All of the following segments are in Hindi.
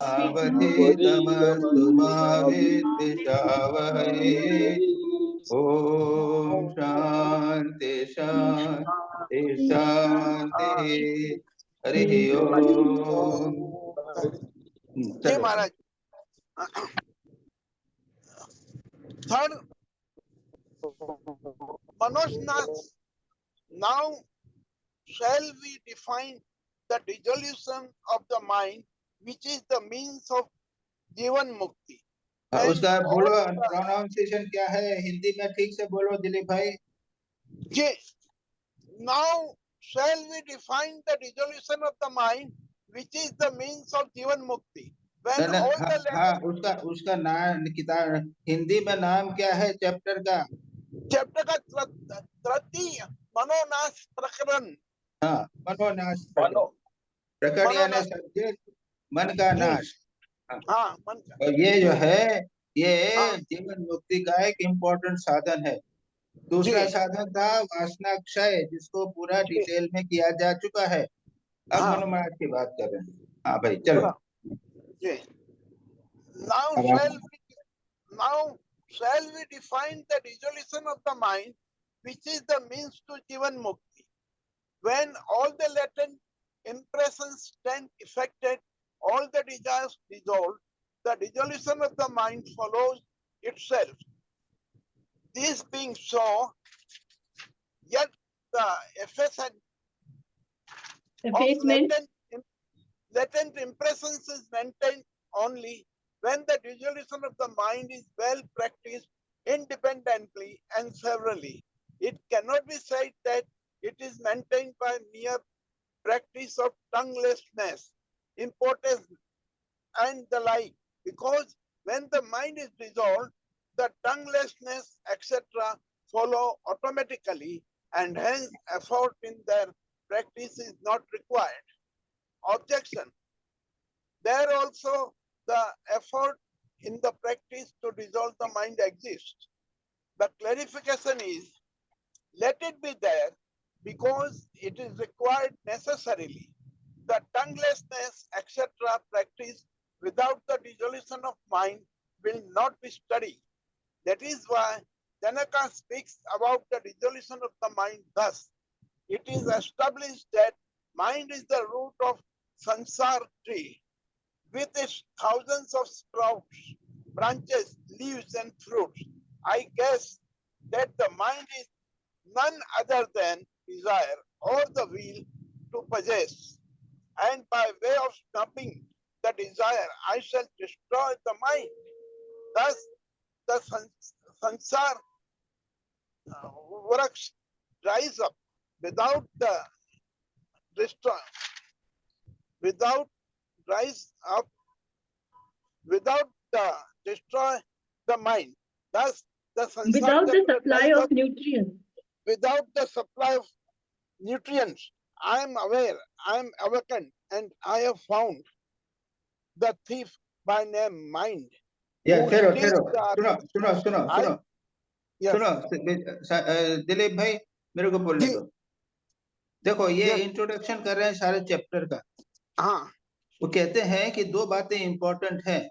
अवधीतमस्तु मा विद्विषावहै। ओम शांति शांति शांति। हरि ओम। जी चलो महाराज। Third, Manojnath, now shall we define the dissolution of the mind, which is the means of Jivan Mukti. When उसका all बोलो, the- प्रोनाउंसिएशन क्या है हिंदी में, ठीक से बोलो दिलीप भाई। जी, now shall we define the dissolution of the mind, which is the means of Jivan Mukti. When न, all हाँ, the हाँ, उसका उसका नाम किताब हिंदी में नाम क्या है चैप्टर का? चैप्टर का तृतीय मनोनाश प्रकरण। हाँ, मनोनाश प्रकरण। प्रकरण यानी सब्जेक्ट मन का नाश। हाँ, मन का। और ये जो है ये हाँ, जीवन मुक्ति का एक इम्पोर्टेंट साधन है। दूसरा जी साधन था वासना क्षय, जिसको पूरा जी, डिटेल में किया जा चुका है। अब हाँ, मनोमनाथ की बात कर रहे हैं। हाँ भाई चलो। जी। Now अब shall आप we now shall we define the dissolution of the mind, which is the means to Jivan Mukti. When all the latent impressions stand effected, all the desires dissolve, the dissolution of the mind follows itself. This being so, yet the effacement of latent impressions is maintained only when the dissolution of the mind is well practiced independently and severally. It cannot be said that it is maintained by mere practice of tonguelessness, importance, and the like, because when the mind is dissolved, the tonguelessness, etc., follow automatically, and hence effort in their practice is not required. Objection. There also the effort in the practice to dissolve the mind exists. The clarification is, let it be there because it is required necessarily. The tonguelessness, etc., practice without the dissolution of mind will not be studied. That is why Janaka speaks about the dissolution of the mind thus. It is established that mind is the root of sansar tree, with its thousands of sprouts, branches, leaves, and fruits. I guess that the mind is none other than desire or the will to possess. And by way of stopping the desire, I shall destroy the mind. Thus, the sansar works rise up without the destroy, without rise up, without the destroy the mind. Thus, the sansar without the supply of nutrients. Without the supply of nutrients, I am aware, I am awakened, and I have found the thief by name mind. ठहरो ठहरो, सुनो सुनो सुनो सुनो सुनो दिलीप भाई, मेरे को बोलने दो। देखो ये इंट्रोडक्शन कर रहे हैं सारे चैप्टर का। हाँ, वो कहते हैं कि दो बातें इंपॉर्टेंट हैं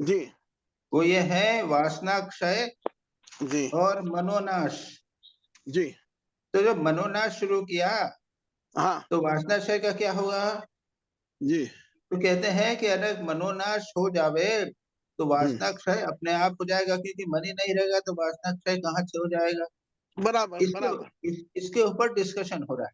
जी। वो ये है वासना क्षय जी और मनोनाश। जी। तो जब मनोनाश शुरू किया, हाँ, तो वासना क्षय का क्या होगा? जी। तो कहते हैं कि अगर मनोनाश हो जावे तो वासना क्षय अपने आप हो जाएगा, क्योंकि मन ही नहीं रहेगा तो वासना क्षय कहाँ से हो जाएगा? बराबर बराबर। इसके ऊपर डिस्कशन हो रहा है।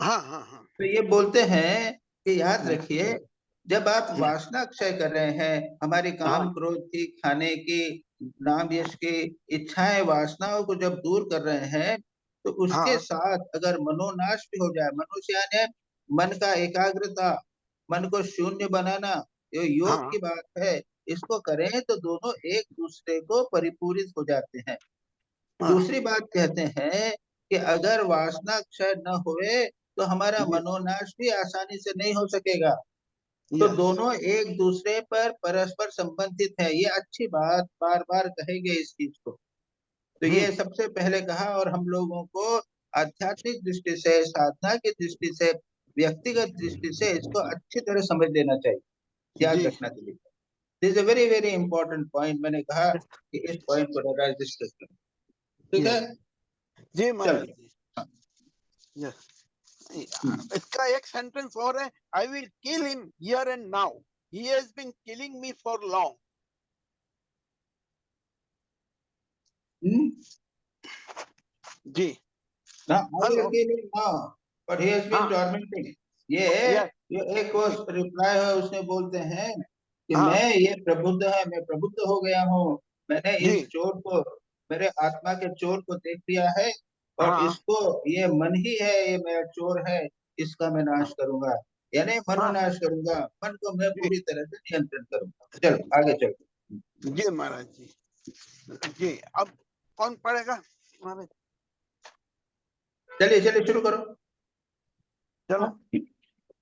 हाँ हाँ हाँ। तो ये बोलते हैं कि याद रखिए, जब आप वासना क्षय कर रहे हैं, हमारी काम क्रोध की, खाने की, नाम यश की इच्छाएं, वासनाओं को जब दूर कर रहे हैं, तो उसके साथ अगर मनोनाश भी हो जाए, मनुष्य यानी मन का एकाग्रता, मन को शून्य बनाना, ये योग की बात है, इसको करें तो दोनों एक दूसरे को परिपूरित हो जाते हैं। दूसरी बात कहते हैं कि अगर वासना क्षय न होए तो हमारा मनोनाश भी आसानी से नहीं हो सकेगा। तो दोनों एक दूसरे पर परस्पर संबंधित है। ये अच्छी बात बार बार कहेंगे इस चीज को। तो ये सबसे पहले कहा, और हम लोगों को आध्यात्मिक दृष्टि से, साधना की दृष्टि से, व्यक्तिगत दृष्टि से इसको अच्छी तरह समझ लेना चाहिए। याद जी। रखना चाहिए। This is a very very important point. मैंने कहा कि इस पॉइंट को दोबारा डिस्कस करें, ठीक है? जी महाराज चलो। जी। हाँ। यस, इसका एक सेंटेंस और है, I will kill him here and now, he has been killing me for long. जी। Now, I will hello. kill him now, but he has been हाँ। tormenting. ये यस। ये एक वो रिप्लाई है, उसमें बोलते हैं कि हाँ। मैं ये प्रबुद्ध है, मैं प्रबुद्ध हो गया हूँ, मैंने जी। इस चोर को, मेरे आत्मा के चोर को देख लिया है, और हाँ। इसको, ये मन ही है, ये मेरा चोर है, इसका मैं नाश करूंगा, यानी हाँ। मनोनाश करूंगा, मन को मैं जी। पूरी तरह से नियंत्रण करूंगा। चलो आगे चलो। जी महाराज जी। जी, अब कौन पढ़ेगा महाराज? चलिए चलिए शुरू करो। चलो।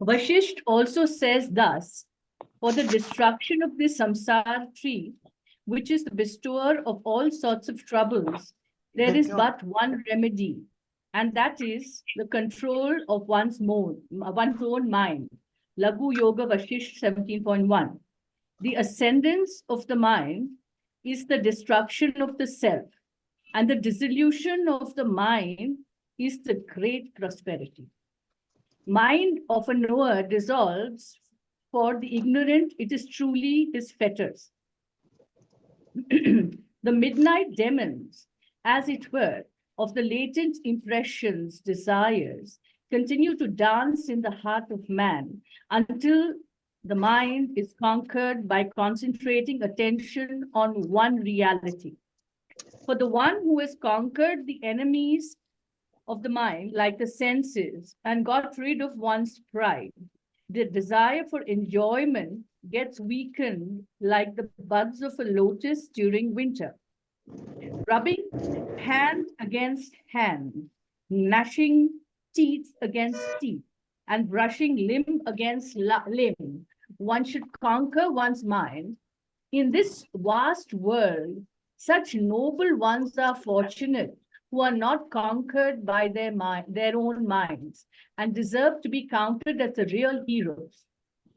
Vashisht also says thus, for the destruction of the samsara tree, which is the bestower of all sorts of troubles, there is but one remedy, and that is the control of one's own mind. Lagu Yoga Vashisht 17.1. The ascendance of the mind is the destruction of the self, and the dissolution of the mind is the great prosperity. Mind of a knower dissolves, for the ignorant it is truly his fetters. The midnight demons, as it were, of the latent impressions, desires, continue to dance in the heart of man until the mind is conquered by concentrating attention on one reality. For the one who has conquered the enemies of the mind, like the senses, and got rid of one's pride, the desire for enjoyment gets weakened like the buds of a lotus during winter. Rubbing hand against hand, gnashing teeth against teeth, and brushing limb against limb, one should conquer one's mind. In this vast world, such noble ones are fortunate who are not conquered by their own minds, and deserve to be counted as the real heroes.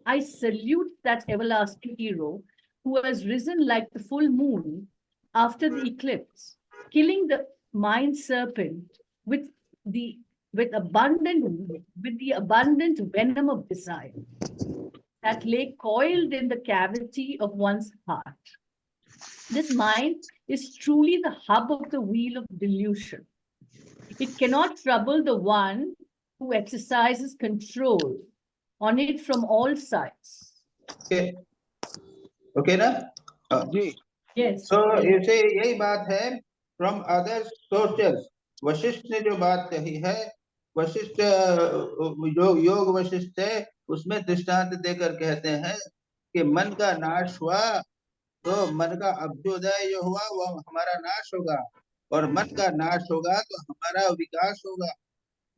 I salute that everlasting hero who has risen like the full moon after the eclipse, killing the mind serpent the with the abundant venom of desire that lay coiled in the cavity of one's heart. This mind is truly the hub of the wheel of delusion. It cannot trouble the one who exercises control on it from all sides. Okay. Okay ना? जी। Yes. तो ऐसे यही बात है फ्रॉम अदर सोर्सेस। वशिष्ठ ने जो बात कही है, वशिष्ठ जो योग वशिष्ठ है, उसमें दृष्टांत देकर कहते हैं कि मन का नाश हुआ तो मन का अभ्युदय जो हुआ वो हमारा नाश होगा, और मन का नाश होगा तो हमारा विकास होगा।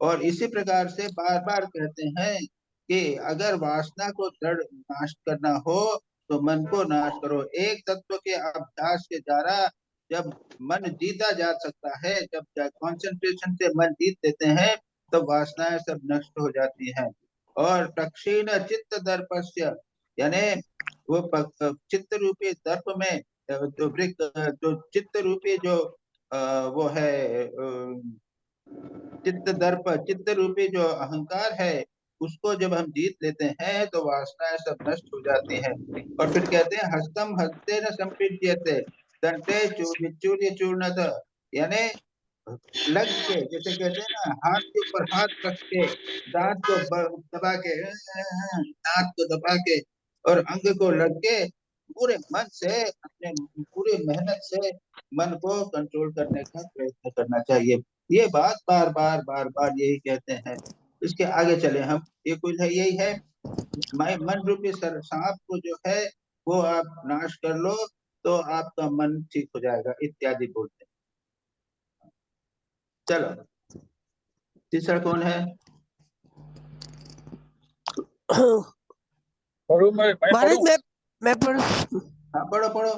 और इसी प्रकार से बार बार कहते हैं कि अगर वासना को दृढ़ नाश करना हो तो मन को नाश करो। एक तत्व के अभ्यास के द्वारा जब मन जीता जा सकता है, जब कंसंट्रेशन से मन जीत लेते हैं, तो वासनाएं सब नष्ट हो जाती हैं। और तक्षीण चित्त दर्पस्य, यानी वो चित्त रूपी दर्प में जो चित्त रूपी जो वो है चित्त दर्प, चित्त रूपी जो अहंकार है, उसको जब हम जीत लेते हैं तो वासनाएं सब नष्ट हो जाती हैं। और फिर कहते हैं हस्तम हस्ते न संपीड्यते दंते चूर्य चूर्णत, यानी लग के, जैसे कहते हैं ना, हाथ के ऊपर हाथ रख के, दांत को दबा के, दांत को दबा के और अंग को लग के पूरे मन से, अपने पूरी मेहनत से मन को कंट्रोल करने का प्रयत्न करना चाहिए। ये बात बार बार बार बार यही कहते हैं। इसके आगे चले हम, ये कुछ है, यही है मन रूपी सांप को जो है वो आप नाश कर लो तो आपका मन ठीक हो जाएगा, इत्यादि बोलते हैं। चलो तीसरा कौन है? महाराज मैं पढ़। हाँ पढ़ो पढ़ो।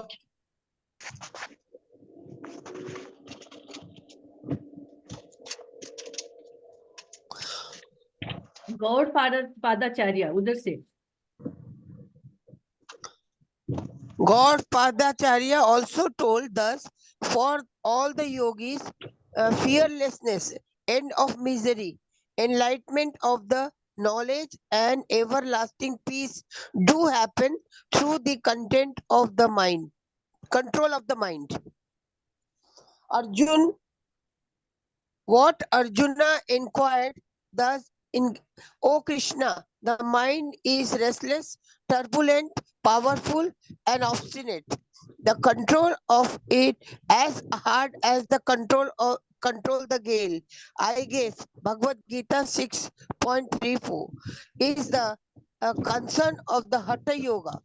गौड़ पादाचार्य उधर से। God Padacharya also told thus, for all the yogis, fearlessness, end of misery, enlightenment of the knowledge, and everlasting peace do happen through the content of the mind, control of the mind. Arjun, what Arjuna inquired thus in, O Krishna, the mind is restless, turbulent, powerful, and obstinate. The control of it as hard as the control the gale. I guess Bhagavad Gita 6.34 is the concern of the Hatha Yoga.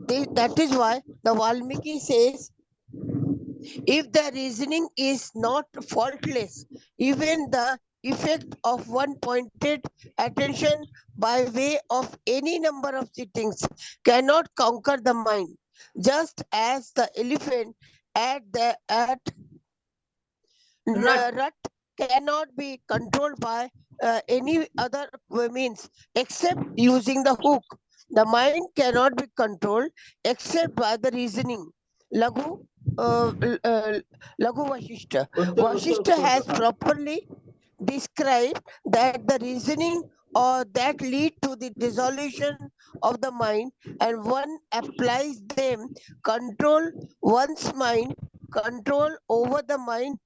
That is why the Valmiki says, if the reasoning is not faultless, even the effect of one pointed attention by way of any number of sittings cannot conquer the mind, just as the elephant at Rut. rut cannot be controlled by any other means except using the hook. The mind cannot be controlled except by the reasoning. Lagu, uh, uh, Lagu Vashishta. उसको उसको Vashishta उसको has हाँ properly described that the reasoning or that lead to the dissolution of the mind, and one applies them control one's mind. Control over the mind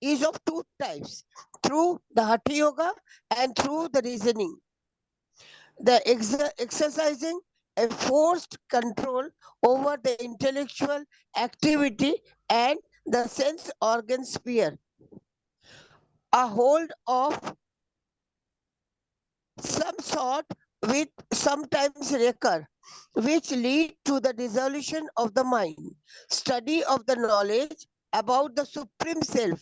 is of two types, through the Hatha Yoga and through the reasoning. The exercising a forced control over the intellectual activity and the sense organ sphere, a hold of some sort which sometimes recur, which lead to the dissolution of the mind. Study of the knowledge about the Supreme Self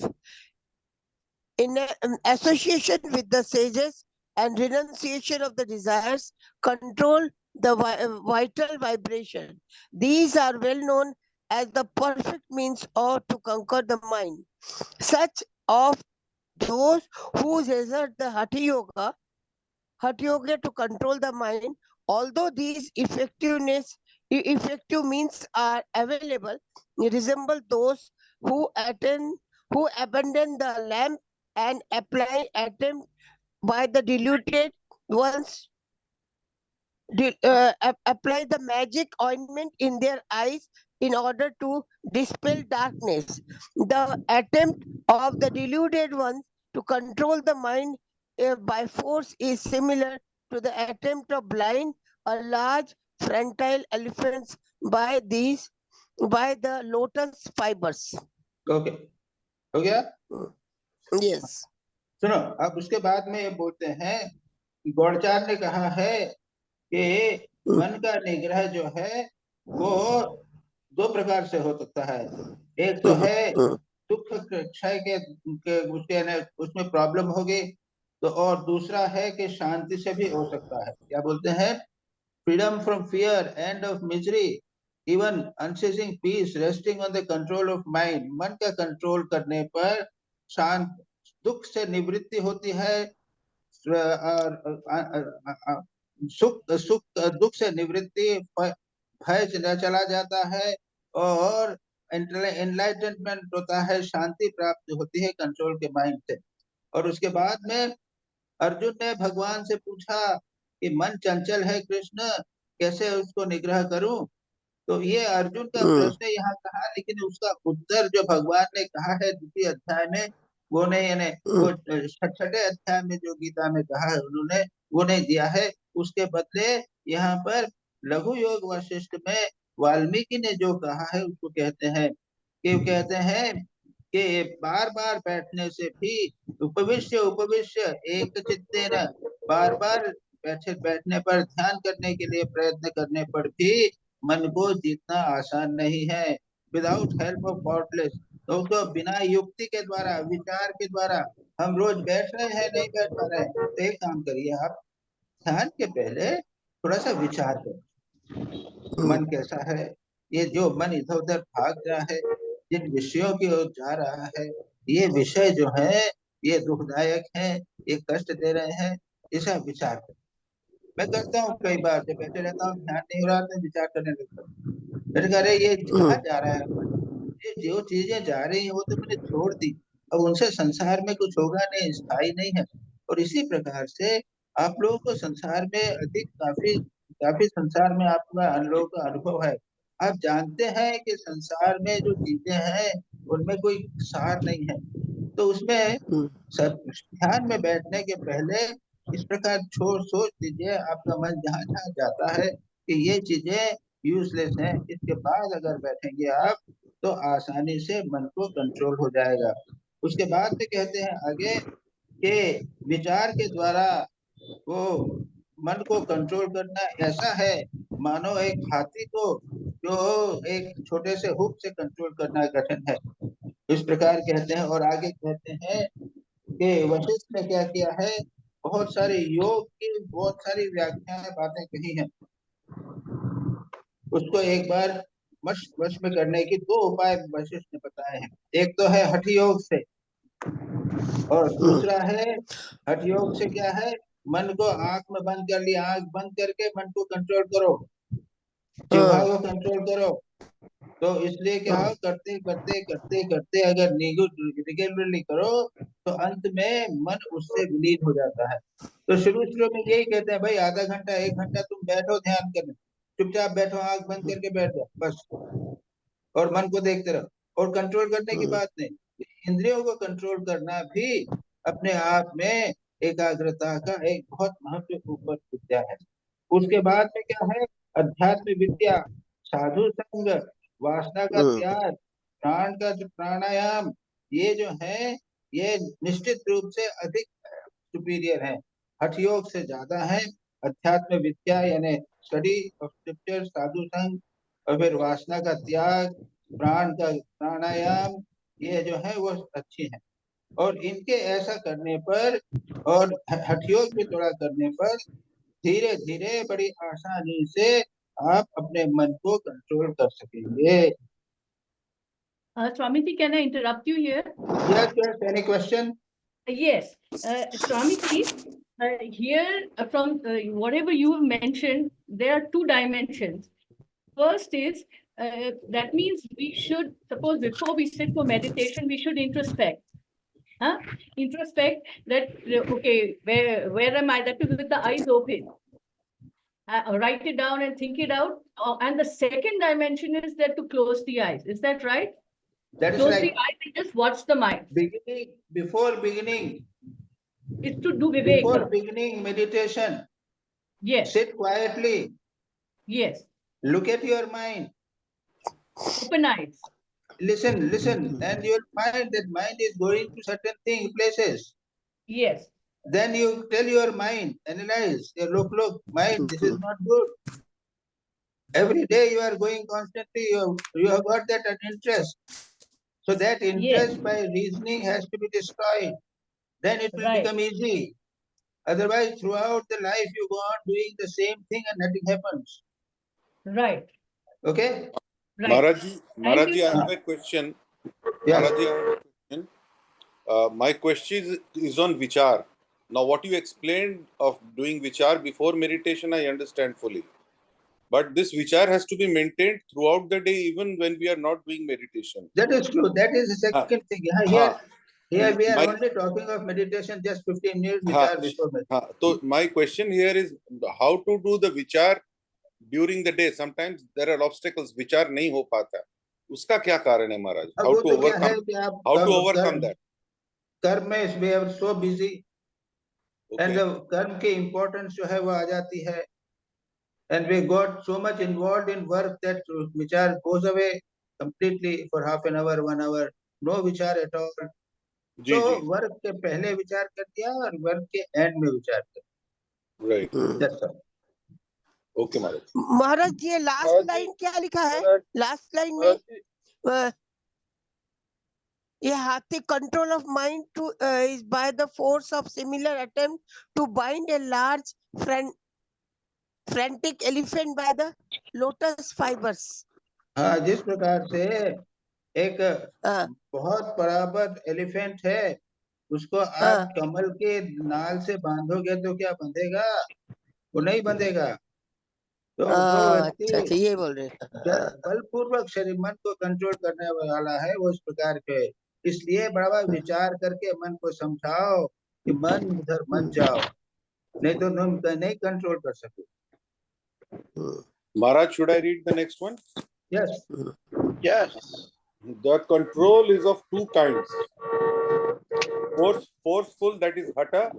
in association with the sages and renunciation of the desires control the vital vibration. These are well known as the perfect means or to conquer the mind. Such of those who exert the Hatha Yoga to control the mind, although these effective means are available, resemble those who attend who abandon the lamp and attempt by the diluted ones apply the magic ointment in their eyes in order to dispel darkness. The attempt of the deluded ones to control the mind by force is similar to the attempt of blind a large frontal elephants by the lotus fibers. Okay हो गया Yes. सुनो अब उसके बाद में ये बोलते हैं कि गौड़चार ने कहा है कि मन का निग्रह जो है वो दो प्रकार से हो सकता है एक तो है दुख क्षय के उसके उसमें प्रॉब्लम होगी तो और दूसरा है कि शांति से भी हो सकता है क्या बोलते हैं freedom from fear and of misery even unceasing peace resting on the control of mind मन का कंट्रोल करने पर शांत दुख से निवृत्ति होती है सुख सुख दुख से निवृत्ति भय चला जाता है और एनलाइटनमेंट होता है शांति प्राप्त होती है कंट्रोल के माइंड से और उसके बाद में अर्जुन ने भगवान से पूछा कि मन चंचल है कृष्ण कैसे उसको निग्रह करूं तो ये अर्जुन का प्रश्न यहाँ कहा लेकिन उसका उत्तर जो भगवान ने कहा है द्वितीय अध्याय में वो नहीं यानी वो छठे अध्याय में जो गीता में कहा है उन्होंने वो नहीं दिया है उसके बदले यहाँ पर लघु योग वशिष्ठ में वाल्मीकि ने जो कहा है उसको कहते हैं कि बार बार बैठने से भी उपविश्य एक चित्तेन बार बार बैठने पर ध्यान करने के लिए प्रयत्न करने पर भी मन को जीतना आसान नहीं है विदाउट हेल्प ऑफ थॉटलेस तो उसको बिना युक्ति के द्वारा विचार के द्वारा हम रोज बैठ रहे हैं नहीं बैठ पा रहे हैं तो एक काम करिए आप ध्यान के पहले थोड़ा सा विचार करें मन कैसा है ये जो मन इधर उधर भाग रहा है जिन विषयों की ओर जा रहा है ये विषय जो है ये दुखदायक है ये कष्ट दे रहे हैं इसका विचार करें मैं करता हूँ कई बार जब बैठे रहता हूँ ध्यान नहीं हो रहा तो विचार करने लगता हूँ मैंने कहा अरे ये कहाँ जा रहा है, ये जो चीजें जा रही हैं वो तो मैंने छोड़ दी, अब उनसे संसार में कुछ होगा नहीं, स्थायी नहीं है। और इसी प्रकार से आप लोगों को संसार में अधिक काफी काफी संसार में आपका अन लोगों का अनुभव है, आप जानते हैं कि संसार में जो चीजें हैं उनमें कोई सार नहीं है। तो उसमें सब ध्यान में बैठने के पहले इस प्रकार छोड़ सोच लीजिए, आपका मन जहाँ जहाँ जाता है कि ये चीजें यूजलेस हैं, इसके बाद अगर बैठेंगे आप तो आसानी से मन को कंट्रोल हो जाएगा। उसके बाद में कहते हैं आगे कि विचार के द्वारा वो मन को कंट्रोल करना ऐसा है मानो एक हाथी को जो एक छोटे से हुक से कंट्रोल करना कठिन है, इस प्रकार कहते हैं। और आगे कहते हैं कि वशिष्ठ ने क्या किया है, बहुत सारे योग की बहुत सारी व्याख्याएं बातें कही हैं, उसको एक बार वश में करने की दो उपाय वशिष्ठ ने बताए हैं। एक तो है हठ योग से, और दूसरा है हठ योग से क्या है, मन को आंख में बंद कर लिया, आंख बंद करके मन को कंट्रोल करो, जिह्वा को कंट्रोल करो। तो इसलिए क्या हो, करते करते करते करते अगर रेगुलरली करो तो अंत में मन उससे विलीन हो जाता है। तो शुरू शुरू में यही कहते हैं भाई आधा घंटा 1 घंटा तुम बैठो ध्यान करने, चुपचाप बैठो, आंख बंद करके बैठ जाओ बस, और मन को देखते रहो। और कंट्रोल करने की बात नहीं, इंद्रियों को कंट्रोल करना भी अपने आप में एकाग्रता का एक बहुत महत्वपूर्ण विद्या है। उसके बाद में क्या है, अध्यात्म विद्या, साधु संग, वासना का त्याग, प्राण का जो प्राणायाम, ये जो है ये निश्चित रूप से अधिक सुपीरियर है, हठ योग से ज्यादा है। अध्यात्म विद्या यानी स्टडी ऑफ स्क्रिप्चर, साधु संग, और फिर वासना का त्याग, प्राण का प्राणायाम, ये जो है वो अच्छी है। और इनके ऐसा करने पर और हठ योग भी थोड़ा करने पर धीरे धीरे बड़ी आसानी से आप अपने मन को कंट्रोल कर सकेंगे। Swamiji, can I interrupt you here? Yes, yes, any question? Yes, Swamiji, here from whatever you have mentioned, there are two dimensions. First is that means we should, suppose before we sit for meditation, we should introspect. Huh? Introspect that, okay, where am I? That is with the eyes open. Write it down and think it out. And the second dimension is that to close the eyes. Is that right? That is Close right. the eyes and just watch the mind. Before beginning It's to do viveka. Before beginning meditation, Yes. sit quietly. Yes. Look at your mind. Open eyes. Listen, and you'll find that mind is going to certain places. Yes. Then you tell your mind, analyze, look, mind, this is not good. Every day you are going constantly, you have got that interest. So that interest by reasoning has to be destroyed. Then it will become easy. Otherwise, throughout the life, you go on doing the same thing and nothing happens. Right. Okay? Right. Maharaji, I have a question. Yeah. Maharaji, I have a question. My question is on vichar. Now, what you explained of doing vichar before meditation, I understand fully. But this vichar has to be maintained throughout the day, even when we are not doing meditation. That is true. That is the second thing. Here we are only talking of meditation, just 15 minutes vichar before meditation. So my question here is how to do the vichar during the day. Sometimes there are obstacles, vichar nahi ho pata. Uska kya karan hai, Maharaj? How to overcome that? Karma, we are so busy. Okay. And the karma ki importance jo hai wo aa jati hai. And we got so much involved in work that vichar goes away completely for half an hour, 1 hour. No vichar at all. So work के पहले विचार कर दिया और वर्क के एंड में विचार कर। Right. That's all. Okay, Maharaj. महाराज ये लास्ट लाइन क्या लिखा है? लास्ट लाइन में ये हाथी control of mind to is by the force of similar attempt to bind a large frantic elephant by the lotus fibers. हाँ, जिस प्रकार से एक बहुत बराबर एलिफेंट है, उसको आप कमल के नाल से बांधोगे तो क्या बंधेगा? वो नहीं बंधेगा। तो जो अच्छा व्यक्ति अच्छा, ये बोल रहे हैं। बलपूर्वक शरीर मन को कंट्रोल करने वाला है वो इस प्रकार के, इसलिए बड़ा विचार करके मन को समझाओ कि मन उधर मत जाओ, नहीं तो तुम नहीं कंट्रोल कर सको। Maharaj, should I read the next one? Yes, Yes. The control is of two kinds. Forceful, that is hatha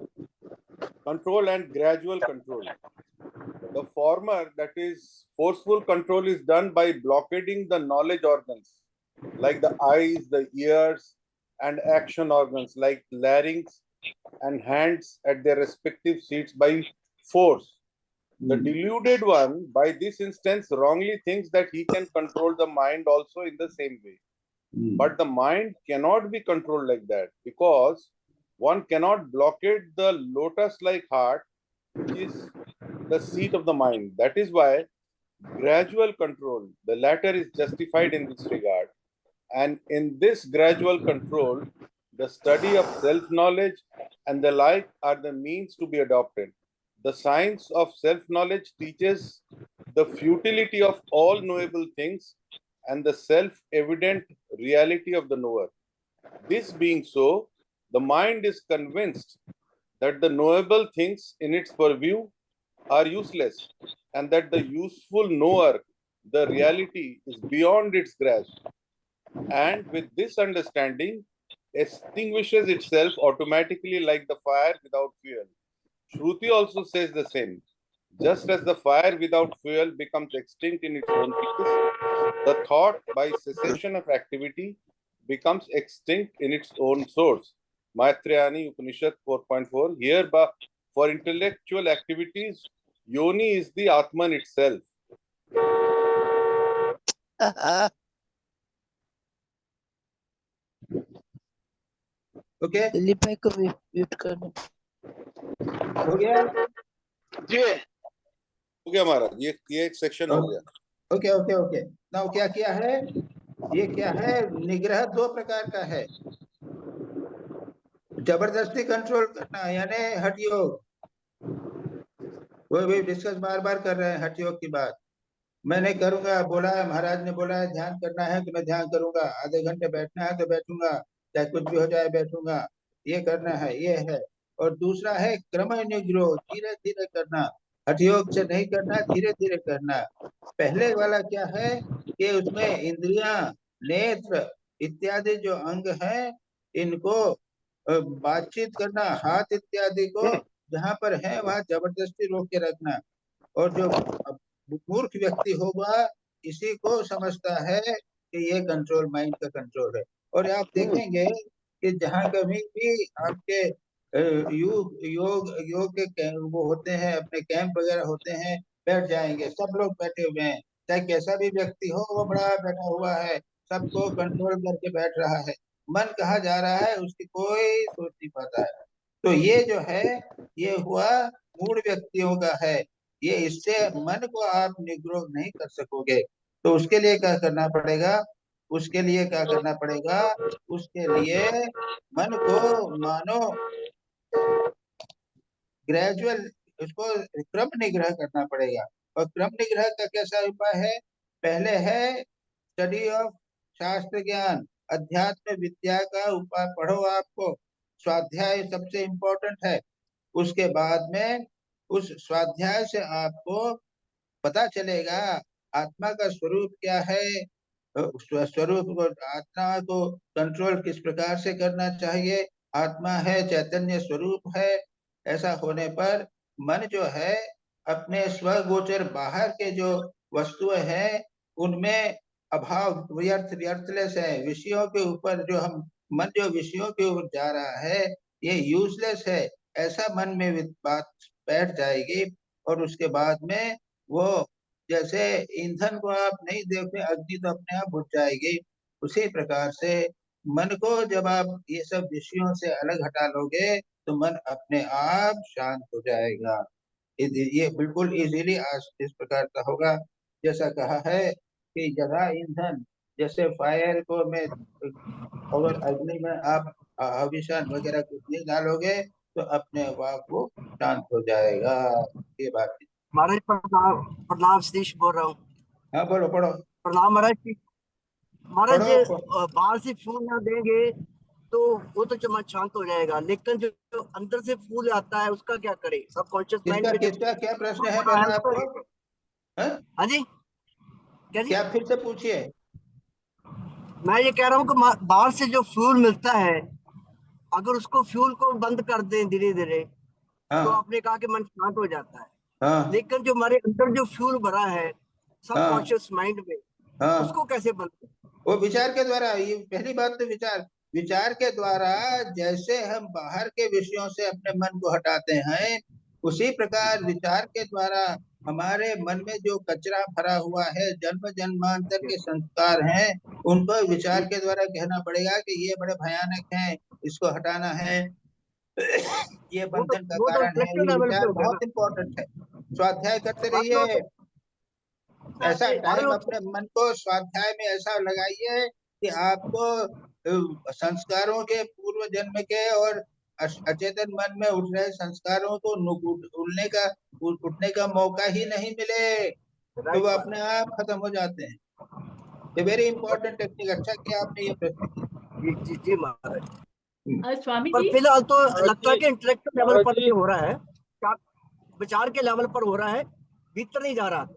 control, and gradual control. The former, that is forceful control, is done by blockading the knowledge organs like the eyes, the ears, and action organs like larynx and hands at their respective seats by force. The deluded one, by this instance, wrongly thinks that he can control the mind also in the same way. But the mind cannot be controlled like that, because one cannot blockade the lotus-like heart, which is the seat of the mind. That is why gradual control, the latter, is justified in this regard. And in this gradual control, the study of self-knowledge and the like are the means to be adopted. The science of self-knowledge teaches the futility of all knowable things and the self-evident reality of the knower. This being so, the mind is convinced that the knowable things in its purview are useless, and that the useful knower, the reality, is beyond its grasp. And with this understanding, extinguishes itself automatically like the fire without fuel. Shruti also says the same. Just as the fire without fuel becomes extinct in its own place, the thought by cessation of activity becomes extinct in its own source. Maitrayani Upanishad 4.4. Here, for intellectual activities, Yoni is the Atman itself. Okay, Dilip भाई को म्यूट कर दो। हो गया। Yeah. हो गया महाराज, ये एक सेक्शन हो गया। ओके ओके ओके, नाउ क्या किया है, ये क्या है, निग्रह दो प्रकार का है। जबरदस्ती कंट्रोल करना यानी हठ योग, वो भी डिस्कस बार बार कर रहे हैं हठ योग की बात। मैं नहीं करूंगा, बोला है महाराज ने, बोला है ध्यान करना है तो मैं ध्यान करूंगा, आधे घंटे बैठना है तो बैठूंगा, चाहे कुछ भी हो जाए बैठूंगा, ये करना है, ये है। और दूसरा है क्रम निग्रह, धीरे धीरे करना, हठ योग से नहीं करना, धीरे धीरे करना। पहले वाला क्या है कि उसमें इंद्रियां, नेत्र इत्यादि जो अंग हैं, इनको बातचीत करना, हाथ इत्यादि को जहां पर है वहां जबरदस्ती रोक के रखना। और जो मूर्ख व्यक्ति होगा इसी को समझता है कि ये कंट्रोल माइंड का कंट्रोल है। और आप देखेंगे कि जहां कभी भी आपके योग योग योग के वो होते हैं, अपने कैंप वगैरह होते हैं, बैठ जाएंगे, सब लोग बैठे हुए हैं, चाहे कैसा भी व्यक्ति हो, वो बड़ा बैठा हुआ है, सबको कंट्रोल करके बैठ रहा है, मन कहाँ जा रहा है उसकी कोई सोच नहीं पाता है। तो ये जो है ये हुआ मूढ़ व्यक्तियों का है, ये इससे मन को आप निग्रह नहीं कर सकोगे। तो उसके लिए क्या करना पड़ेगा, उसके लिए क्या करना पड़ेगा, उसके लिए मन को मानो ग्रेजुअल, उसको क्रम निग्रह करना पड़ेगा। और क्रम निग्रह का कैसा उपाय है, पहले है स्टडी ऑफ शास्त्र ज्ञान, अध्यात्म विद्या का उपाय पढ़ो, आपको स्वाध्याय सबसे इम्पोर्टेंट है। उसके बाद में उस स्वाध्याय से आपको पता चलेगा आत्मा का स्वरूप क्या है, स्वरूप को, आत्मा को कंट्रोल किस प्रकार से करना चाहिए, आत्मा है, चैतन्य स्वरूप है। ऐसा होने पर मन जो है अपने स्वगोचर बाहर के जो वस्तुएं हैं उनमें अभाव, व्यर्थ व्यर्थलेस है, विषयों के ऊपर जो हम मन जो विषयों के ऊपर जा रहा है ये यूजलेस है, ऐसा मन में बात बैठ जाएगी। और उसके बाद में वो जैसे ईंधन को आप नहीं देखते, अग्नि तो अपने आप बुझ जाएगी, उसी प्रकार से मन को जब आप ये सब विषयों से अलग हटा लोगे तो मन अपने आप शांत हो जाएगा। ये बिल्कुल इजीली आज इस प्रकार का होगा, जैसा कहा है कि यथा ईंधन, जैसे फायर को में अगर अग्नि में आप अभिशान वगैरह कुछ नहीं डालोगे तो अपने आप वो शांत हो जाएगा, ये बात है। महाराज प्रणाम, प्रणाम सतीश बोल रहा हूँ। हाँ बोलो, पढ़ो प्रणाम महाराज जी। महाराज पढ़ो। बाहर से फूल ना देंगे तो वो तो मन शांत हो जाएगा, लेकिन जो अंदर से फूल आता है उसका क्या करे? सबकॉन्शियस माइंड किसका में जो किसका क्या प्रश्न है पड़ा है पहले उसको। आपको? हाँ? हाँ जी, क्या जी? क्या फिर से पूछिए। मैं ये कह रहा हूँ कि बाहर से जो फ्यूल मिलता है, अगर उसको फ्यूल को बंद कर दें धीरे धीरे, तो हाँ आपने कहा कि मन शांत हो जाता है। हाँ लेकिन जो हमारे अंदर जो फ्यूल भरा है हाँ सबकॉन्शियस माइंड में, हाँ, उसको कैसे बंद करें? वो विचार के द्वारा। ये पहली बात तो विचार, विचार के द्वारा जैसे हम बाहर के विषयों से अपने मन को हटाते हैं, उसी प्रकार विचार के द्वारा हमारे मन में जो कचरा भरा हुआ है, जन्म जन्मांतर के संस्कार हैं, उनको विचार के द्वारा कहना पड़ेगा कि ये बड़े भयानक हैं, इसको हटाना है, ये बंधन का वो तो कारण है। इंटेलेक्चुअल ये लेवल पे विचार हो गया ना। बहुत इंपॉर्टेंट है। स्वाध्याय करते हाँ तो रहिए। ऐसा अरे टाइम वो अपने मन को स्वाध्याय में ऐसा लगाइए कि आपको संस्कारों के, पूर्व जन्म के और अचेतन मन में उठ रहे संस्कारों को उठने का मौका ही नहीं मिले, तो वो राइट अपने आप खत्म हो जाते हैं। ये वेरी इंपॉर्टेंट टेक्निक। अच्छा किया आपने ये प्रश्न किया। जी जी जी महाराज। स्वामी पर जी, फिलहाल तो लगता है जी कि इंटेलेक्चुअल लेवल महाराज पर जी, ये हो रहा है, विचार के लेवल पर हो रहा है, भीतर नहीं जा रहा।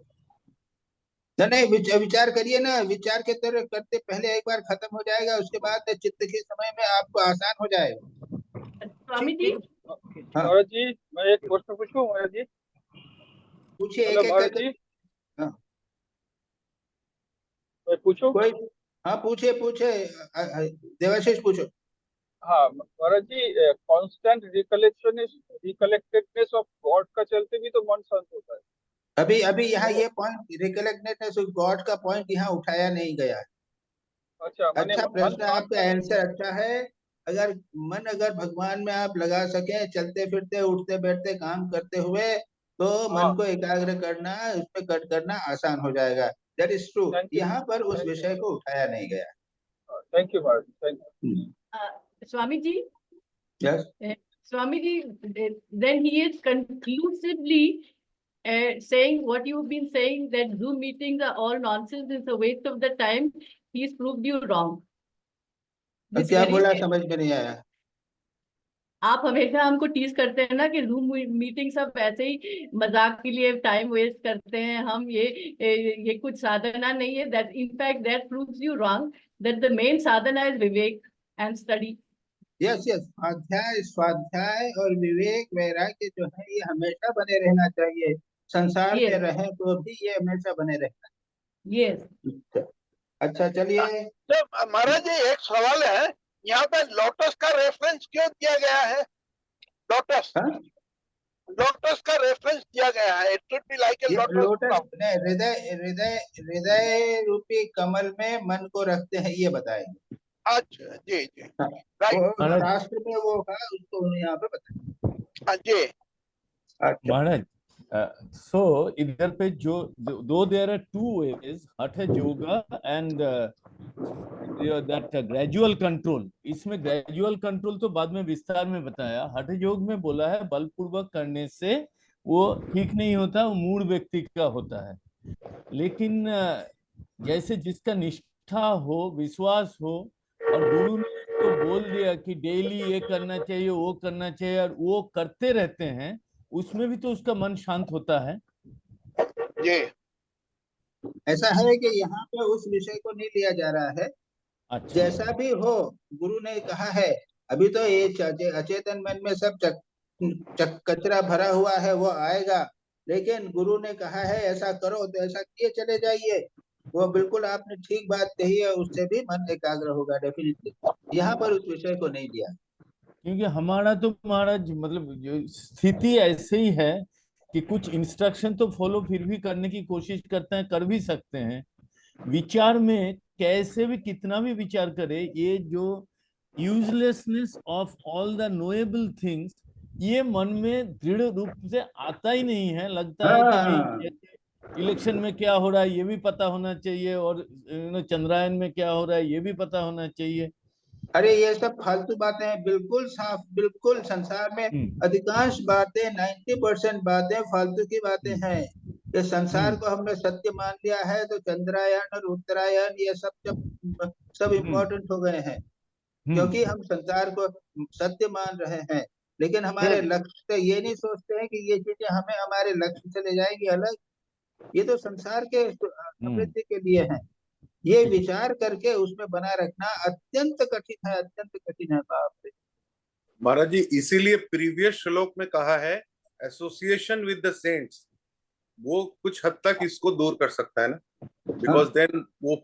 नहीं, विचार करिए ना। विचार के तरह करते पहले एक बार खत्म हो जाएगा, उसके बाद चित्त के समय में आपको आसान हो जाएगा। स्वामी ठीक जी, ठीक हाँ महाराज जी, मैं एक प्रश्न पूछूं महाराज जी? पूछिए, हेलो एक एक महाराज करके। जी, हाँ मैं पूछूं? कोई, हाँ पूछिए पूछिए, देवाशीष पूछो। हाँ महाराज जी, कांस्टेंट रिकलेक्टेडनेस ऑफ गॉड का चलते भी तो मन शांत होता है। अभी अभी यहाँ तो ये पॉइंट रिकलेक्टेडनेस ऑफ गॉड का पॉइंट यहाँ उठाया नहीं गया है। अच्छा, माने अच्छा मन प्रश्न है शांत आपका, होने। आंसर अच्छा है। अगर अगर भगवान में आप लगा सके, चलते फिरते उठते बैठते काम करते हुए, तो मन हाँ, को एकाग्र करना, उसमें कट करना आसान हो जाएगा। That is true. Thank you, यहाँ पर उस थैंक यू, विषय को उठाया नहीं गया। Thank you Maharaj ji, thank you. Swami ji, yes. Swami ji, then he is conclusively saying what you've been saying, that Zoom meetings are all nonsense, it's a waste of the time. He's proved you wrong. This क्या very बोला, statement. समझ में नहीं आया। आप हमेशा हमको टीज करते हैं ना कि जूम मीटिंग सब ऐसे ही मजाक के लिए टाइम वेस्ट करते हैं हम, ये कुछ साधना नहीं है। That in fact that proves you wrong, that the main Sadhana is Vivek and study. Yes yes, स्वाध्याय स्वाध्याय और विवेक वैराग्य जो है, ये हमेशा बने रहना चाहिए। संसार में यस रहें तो भी ये हमेशा बने रहना यस। चाहिए। अच्छा चलिए। तो महाराज जी एक सवाल है, यहाँ पे लोटस का रेफरेंस क्यों दिया गया है? लोटस, हाँ? लोटस का रेफरेंस दिया गया है। It should be like a ये लोटस लोटस फ्लावर। ने हृदय हृदय हृदय रूपी कमल में मन को रखते हैं, ये बताएंगे। अच्छा जी जी, हाँ, राइट। वो महाराज, शास्त्र में वो होगा, उसको उन्हें यहाँ पे बताएंगे। हाँ जी। अच्छा महाराज, so इधर पे जो दो देयर आर टू वेज, हठ yoga and that gradual control. इसमें ग्रेजुअल कंट्रोल तो बाद में विस्तार में बताया। हठ योग में बोला है बलपूर्वक करने से वो ठीक नहीं होता, वो मूड व्यक्ति का होता है। लेकिन जैसे जिसका निष्ठा हो, विश्वास हो, और गुरु ने उसको बोल दिया कि डेली ये करना चाहिए, वो करना चाहिए, और वो करते रहते हैं, उसमें भी तो उसका मन शांत होता है। जी ऐसा है कि यहाँ पे उस विषय को नहीं लिया जा रहा है। अच्छा, जैसा भी हो, गुरु ने कहा है, अभी तो ये अचेतन मन में सब कचरा भरा हुआ है, वो आएगा। लेकिन गुरु ने कहा है ऐसा करो, तो ऐसा किए चले जाइए। वो बिल्कुल आपने ठीक बात कही है, उससे भी मन एकाग्र होगा डेफिनेटली। यहाँ पर उस विषय को नहीं लिया। क्योंकि हमारा तो महाराज मतलब जो स्थिति ऐसे ही है कि कुछ इंस्ट्रक्शन तो फॉलो फिर भी करने की कोशिश करते हैं, कर भी सकते हैं। विचार में कैसे भी कितना भी विचार करे, ये जो uselessness of all the knowable things, ये मन में दृढ़ रूप से आता ही नहीं है। लगता है कि नहीं, इलेक्शन में क्या हो रहा है ये भी पता होना चाहिए, और चंद्रायन में क्या हो रहा है ये भी पता होना चाहिए। अरे ये सब फालतू बातें हैं, बिल्कुल साफ, बिल्कुल संसार में अधिकांश बातें 90% बातें फालतू की बातें हैं। ये संसार को हमने सत्य मान लिया है तो चंद्रायन और उत्तरायण ये सब इम्पोर्टेंट हो गए हैं, क्योंकि हम संसार को सत्य मान रहे हैं। लेकिन हमारे लक्ष्य से ये नहीं सोचते हैं कि ये चीजें हमें हमारे लक्ष्य से ले जाएगी अलग। ये तो संसार के समृद्धि के लिए है। ये विचार करके उसमें बना रखना अत्यंत कठिन है, अत्यंत कठिन है। बाप रे महाराज जी, इसीलिए प्रीवियस श्लोक में कहा है एसोसिएशन विद द सेंट्स, वो कुछ हद तक इसको दूर कर सकता है ना, बिकॉज देन वो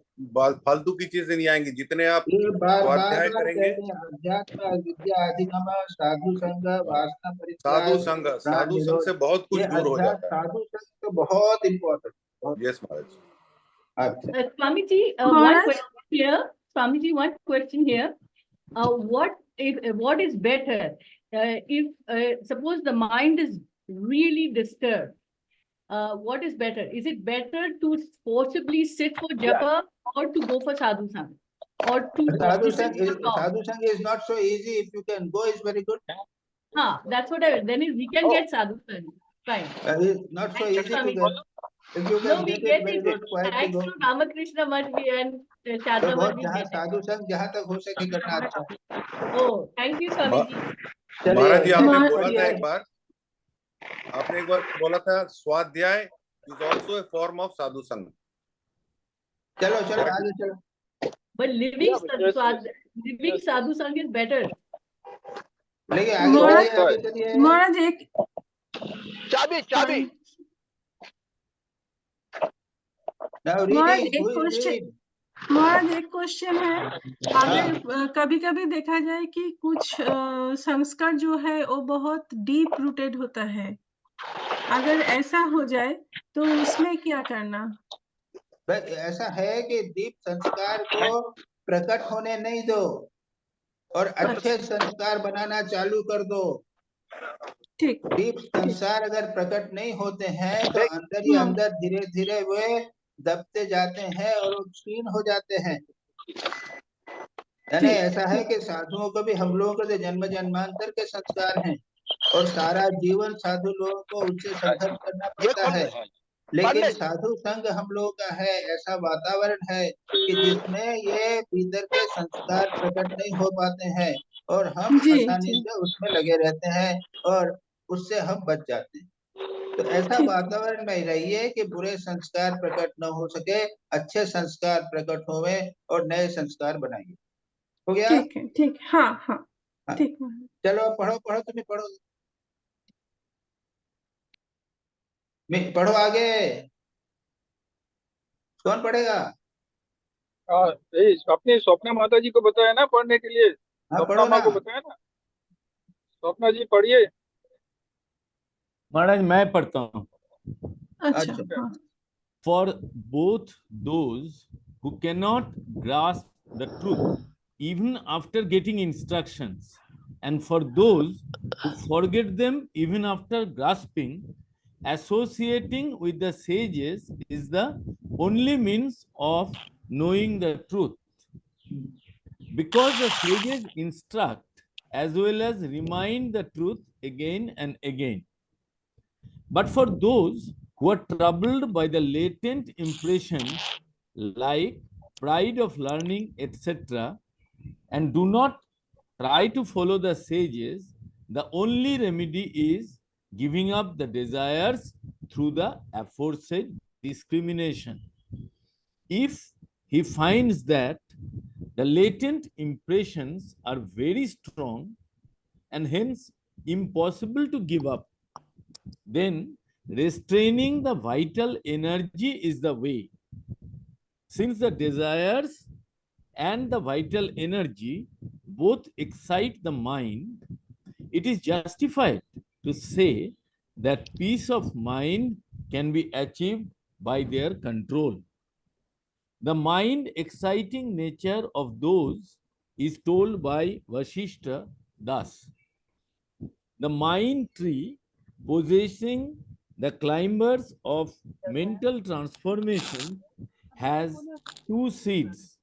फालतू की चीजें नहीं आएंगी। जितने आप ये बार स्वाध्याय बार करेंगे, कहते हैं, अध्यात्म विद्या अधिगम साधु संग वासना साधु परित्याग संग, प्राण साधु संग निरोध। से बहुत कुछ ये दूर हो अध्यात्म जाता है। साधु संग तो बहुत इम्पोर्टेंट, बहुत। यस महाराज जी। अच्छा Swamiji, one Maharaj, question here. Swamiji, one question here. What is better if suppose the mind is really disturbed? What is better? Is it better to forcibly sit for japa or to go for sadhu sang, or to listen to the talk? sadhu sang is not so easy. If you can go, is very good. That's what I. Then we can get sadhu sang. Fine. It's not so easy to get. If you No, can we get get it, very it. good. Quietly Thanks go. to Ramakrishna Much and तो Sharda Much बहुत we जहाँ get it. साधु संग जहाँ तक हो सके करना अच्छा। Oh, thank you, Swamiji. महाराज जी, चलिए आपने Maharaj- बोला था एक बार, आपने एक बार बोला था स्वाध्याय is also a form of साधु संग। चलो चलो आगे चलो। But living sadhu sang is better. लेकिन आगे Maharaj- चलिए, आगे चलिए। महाराज एक चाबी Now महाराज reading, एक who is क्वेश्चन read? महाराज एक क्वेश्चन है। अगर कभी कभी देखा जाए कि कुछ संस्कार जो है वो बहुत डीप रूटेड होता है, अगर ऐसा हो जाए तो उसमें क्या करना? ऐसा है कि दीप संस्कार को प्रकट होने नहीं दो और अच्छे संस्कार बनाना चालू कर दो। ठीक। दीप संस्कार अगर प्रकट नहीं होते हैं तो अंदर ही अंदर धीरे धीरे वे दबते जाते हैं और वो क्षीण हो जाते हैं। यानी ऐसा है कि साधुओं को भी हम लोगों के जन्म जन्मांतर के संस्कार हैं और सारा जीवन साधु लोगों को उनसे संघर्ष करना पड़ता है। लेकिन साधु संघ हम लोगों का है, ऐसा वातावरण है कि जिसमें ये भीतर के संस्कार प्रकट नहीं हो पाते हैं और हम आसानी से उसमें लगे रहते हैं और उससे हम बच जाते हैं। तो ऐसा वातावरण में रहिए कि बुरे संस्कार प्रकट न हो सके, अच्छे संस्कार प्रकट होवे और नए संस्कार बनाइए। हो गया? ठीक है, ठीक। हाँ, ठीक है। चलो पढ़ो पढ़ो, तुम्हें पढ़ो, पढ़ो आगे। कौन पढ़ेगा? अपने स्वप्ना माता जी को बताया ना पढ़ने के लिए, स्वप्ना माँ को बताया ना। स्वप्ना जी पढ़िए। महाराज मैं पढ़ता हूँ। अच्छा। For both those who cannot grasp the truth even after getting instructions, and for those who forget them even after grasping, associating with the sages is the only means of knowing the truth. Because the sages instruct as well as remind the truth again and again. But for those who are troubled by the latent impressions like pride of learning, etc., and do not try to follow the sages, the only remedy is giving up the desires through the aforesaid discrimination. If he finds that the latent impressions are very strong and hence impossible to give up, then restraining the vital energy is the way. Since the desires and the vital energy both excite the mind, it is justified to say that peace of mind can be achieved by their control. The mind exciting nature of those is told by Vasishtha thus: the mind tree possessing the climbers of mental transformation has two seeds.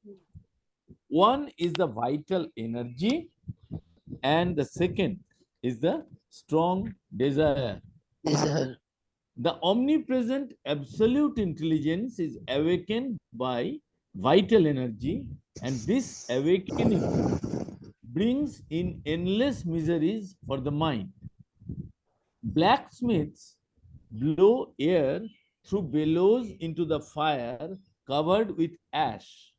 one is the vital energy and the second is the strong desire. Desire. The omnipresent absolute intelligence is awakened by vital energy, and this awakening brings in endless miseries for the mind. Blacksmiths blow air through bellows into the fire covered with ash,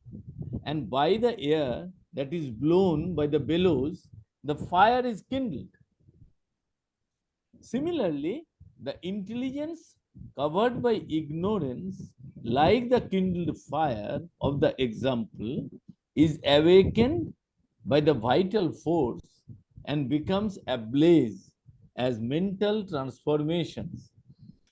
and by the air that is blown by the bellows, the fire is kindled. Similarly, the intelligence covered by ignorance, like the kindled fire of the example, is awakened by the vital force and becomes ablaze as mental transformations.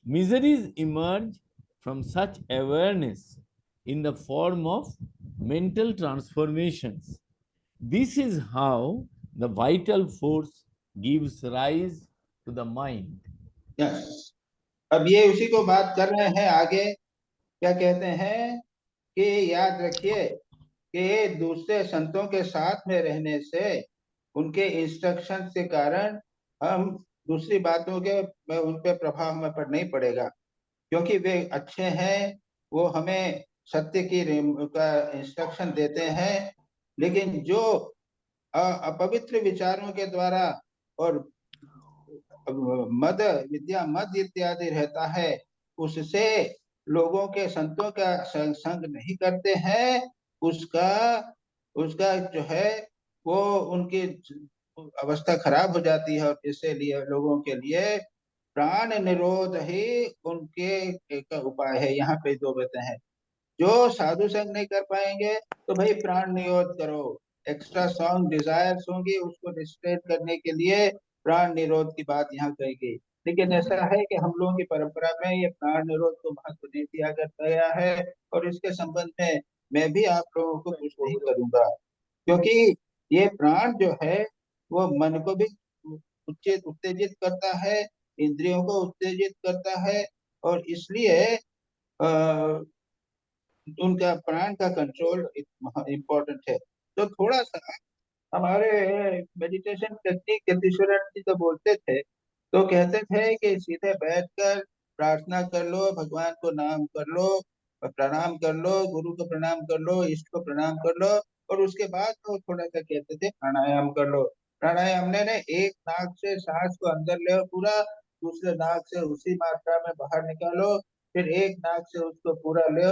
Miseries emerge from such awareness in the form of mental transformations. This is how the vital force gives rise to the mind. Yes, अब ये उसी को बात कर रहे हैं आगे। क्या कहते हैं कि याद रखिए कि दूसरे संतों के साथ में रहने से, उनके इंस्ट्रक्शन के कारण हम दूसरी बातों के उन पे प्रभाव में पर नहीं पड़ेगा, क्योंकि वे अच्छे हैं, वो हमें सत्य की का इंस्ट्रक्शन देते हैं। लेकिन जो अपवित्र विचारों के द्वारा और मद विद्या मद इत्यादि रहता है, उससे लोगों के संतों का संग नहीं करते हैं, उसका उसका जो है वो उनकी अवस्था खराब हो जाती है। और इसलिए लोगों के लिए प्राण निरोध ही उनके एक उपाय है। यहाँ पे दो बातें हैं, जो साधु संग नहीं कर पाएंगे तो भाई प्राण निरोध करो, एक्स्ट्रा सॉन्ग डिजायर्स होंगी, उसको डिस्ट्रेट करने के लिए प्राण निरोध की बात यहाँ कही गई। लेकिन ऐसा है कि हम लोगों की परंपरा में ये प्राण निरोध को महत्व नहीं दिया गया है, और इसके संबंध में मैं भी आप लोगों को कुछ नहीं करूंगा, क्योंकि ये प्राण जो है वो मन को भी उत्तेजित करता है, इंद्रियों को उत्तेजित करता है, और इसलिए उनका प्राण का कंट्रोल इम्पोर्टेंट है। तो थोड़ा सा हमारे मेडिटेशन टेक्निक यतीश्वरन जी तो बोलते थे, तो कहते थे कि सीधे बैठकर प्रार्थना कर लो, भगवान को नाम कर लो, प्रणाम कर लो, गुरु को प्रणाम कर लो, इष्ट को प्रणाम कर लो, और उसके बाद तो थोड़ा सा कहते थे प्राणायाम कर लो। प्राणायाम ने एक नाक से सांस को अंदर ले पूरा, दूसरे नाक से उसी मात्रा में बाहर निकालो, फिर एक नाक से उसको पूरा ले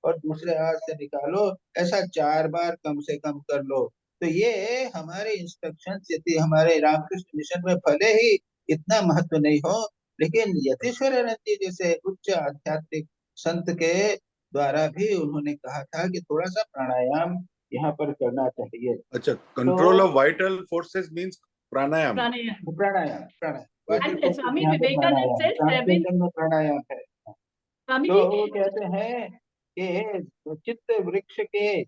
और दूसरे हाथ से निकालो, ऐसा 4 बार कम से कम कर लो। तो ये हमारे इंस्ट्रक्शन यदि हमारे रामकृष्ण मिशन में भले ही इतना महत्व नहीं हो, लेकिन यतीश्वरानंद जी जैसे उच्च आध्यात्मिक संत के द्वारा भी उन्होंने कहा था कि थोड़ा सा प्राणायाम यहाँ पर करना चाहिए। अच्छा, control of vital forces means pranayama. Pranayam. Pranayama pranayama And Swami Vivekananda said 7 प्राणायाम है। Swami तो ji, वो कहते हैं कि चित्त वृक्ष के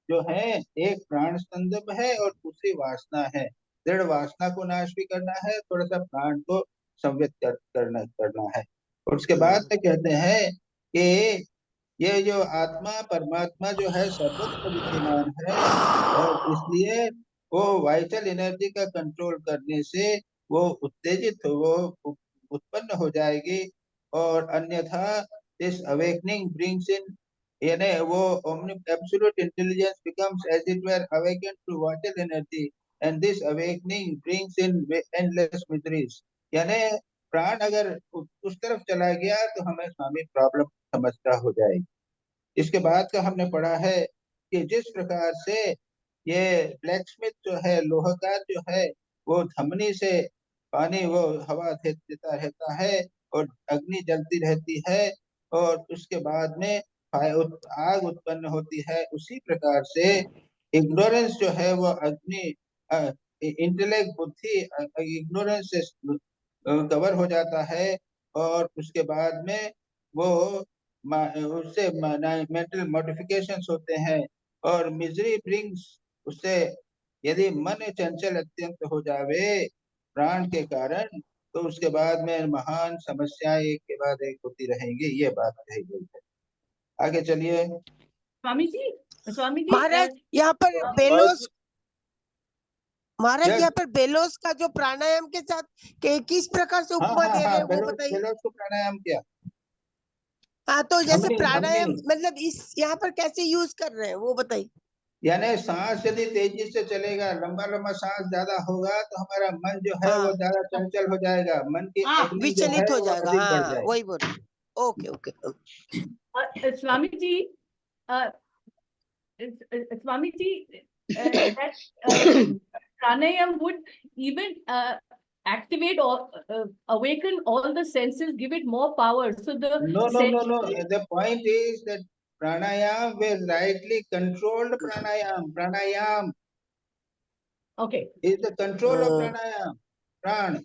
जो है एक प्राण स्तंभ है और दूसरी वासना है। दृढ़ वासना को नाश भी करना है, थोड़ा सा प्राण को संवित करना है। और उसके बाद में कहते हैं कि ये जो आत्मा परमात्मा जो है सर्वत्र विद्यमान है, और इसलिए वो वाइटल एनर्जी का कंट्रोल करने से वो उत्तेजित वो उत्पन्न हो जाएगी, और अन्यथा दिस अवेकनिंग ब्रिंग्स इन, यानी वो absolute intelligence becomes as it were awaken to vital energy, and this awakening brings in endless miseries. यानी प्राण अगर उस तरफ चला गया तो हमें स्वामी प्रॉब्लम समस्या हो जाएगी। इसके बाद का हमने पढ़ा है कि जिस प्रकार से ये ब्लैकस्मिथ जो है, लोहकार जो है, वो धमनी से पानी वो हवा देता रहता है और अग्नि जलती रहती है, और उसके बाद में आग उत्पन्न होती है। उसी प्रकार से इग्नोरेंस जो है वो अग्नि, इंटेलेक्ट बुद्धि इग्नोरेंस से कवर हो जाता है, और उसके बाद में वो उससे मेंटल मॉडिफिकेशंस होते हैं, और मिजरी ब्रिंग्स, उससे यदि मन चंचल अत्यंत हो जावे प्राण के कारण, तो उसके बाद में महान समस्याएं एक के बाद एक होती रहेंगी। ये बात कही गई है। आगे चलिए। Swami ji, Swami ji, महाराज यहाँ पर बेलोस, महाराज Yes. यहाँ पर बेलोस का जो प्राणायाम के साथ किस प्रकार से उपमा दे रहे हैं वो बताइए। बेलोस को प्राणायाम किया। हाँ, तो जैसे हमने- प्राणायाम हमने- मतलब इस यहाँ पर कैसे यूज कर रहे हैं वो बताइए। यानी सांस यदि तेजी से चलेगा, लंबा लंबा सांस ज्यादा होगा तो हमारा मन जो है हाँ। वो ज्यादा चंचल हो जाएगा, मन की अग्नि जो विचलित है हो वो जाएगा। अधिक बढ़ हाँ, जाएगी। वही बोल। Okay okay. Swami ji, Swami ji, that pranayam would even activate or awaken all the senses, give it more power. So the No. The point is that pranayam will rightly controlled pranayam Okay. is the control of pranayam, pran.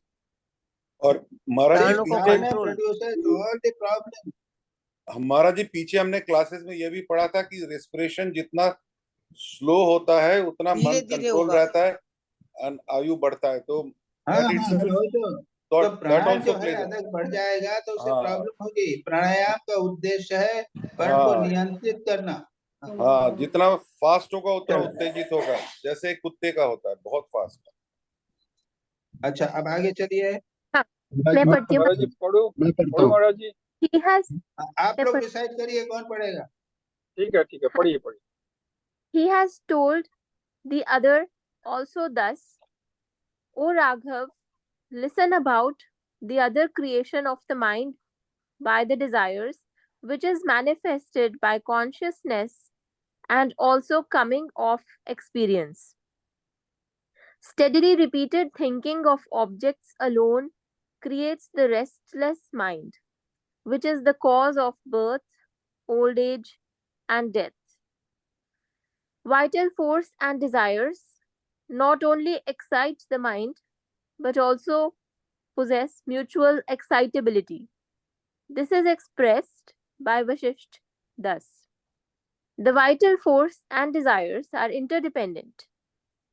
और महाराज जी प्राणों को पीछे control. produces all the problem. महाराज जी पीछे हमने क्लासेस में ये भी पढ़ा था कि रेस्पिरेशन जितना स्लो होता है उतना मन धीरे-धीरे कंट्रोल होगा। रहता है और आयु बढ़ता है। तो हाँ, that itself- तो that प्राण also जो है plays a- अधिक बढ़ जाएगा तो उससे हाँ। प्रॉब्लम होगी। प्राणायाम का उद्देश्य है प्राण को हाँ। नियंत्रित करना। हाँ, जितना फास्ट होगा उतना उत्तेजित होगा, जैसे एक कुत्ते का होता है, बहुत फास्ट। अच्छा, अब आगे चलिए। मैं पढ़ती हूँ। महाराज जी पढ़ो महाराज जी। He has आप लोग डिसाइड करिए कौन पढ़ेगा। ठीक है पढ़िए। He has told the other also thus, O Raghav, listen about the other creation of the mind by the desires, which is manifested by consciousness and also coming of experience. Steadily repeated thinking of objects alone creates the restless mind, which is the cause of birth, old age, and death. Vital force and desires not only excite the mind, but also possess mutual excitability. This is expressed by Vasisht thus. The vital force and desires are interdependent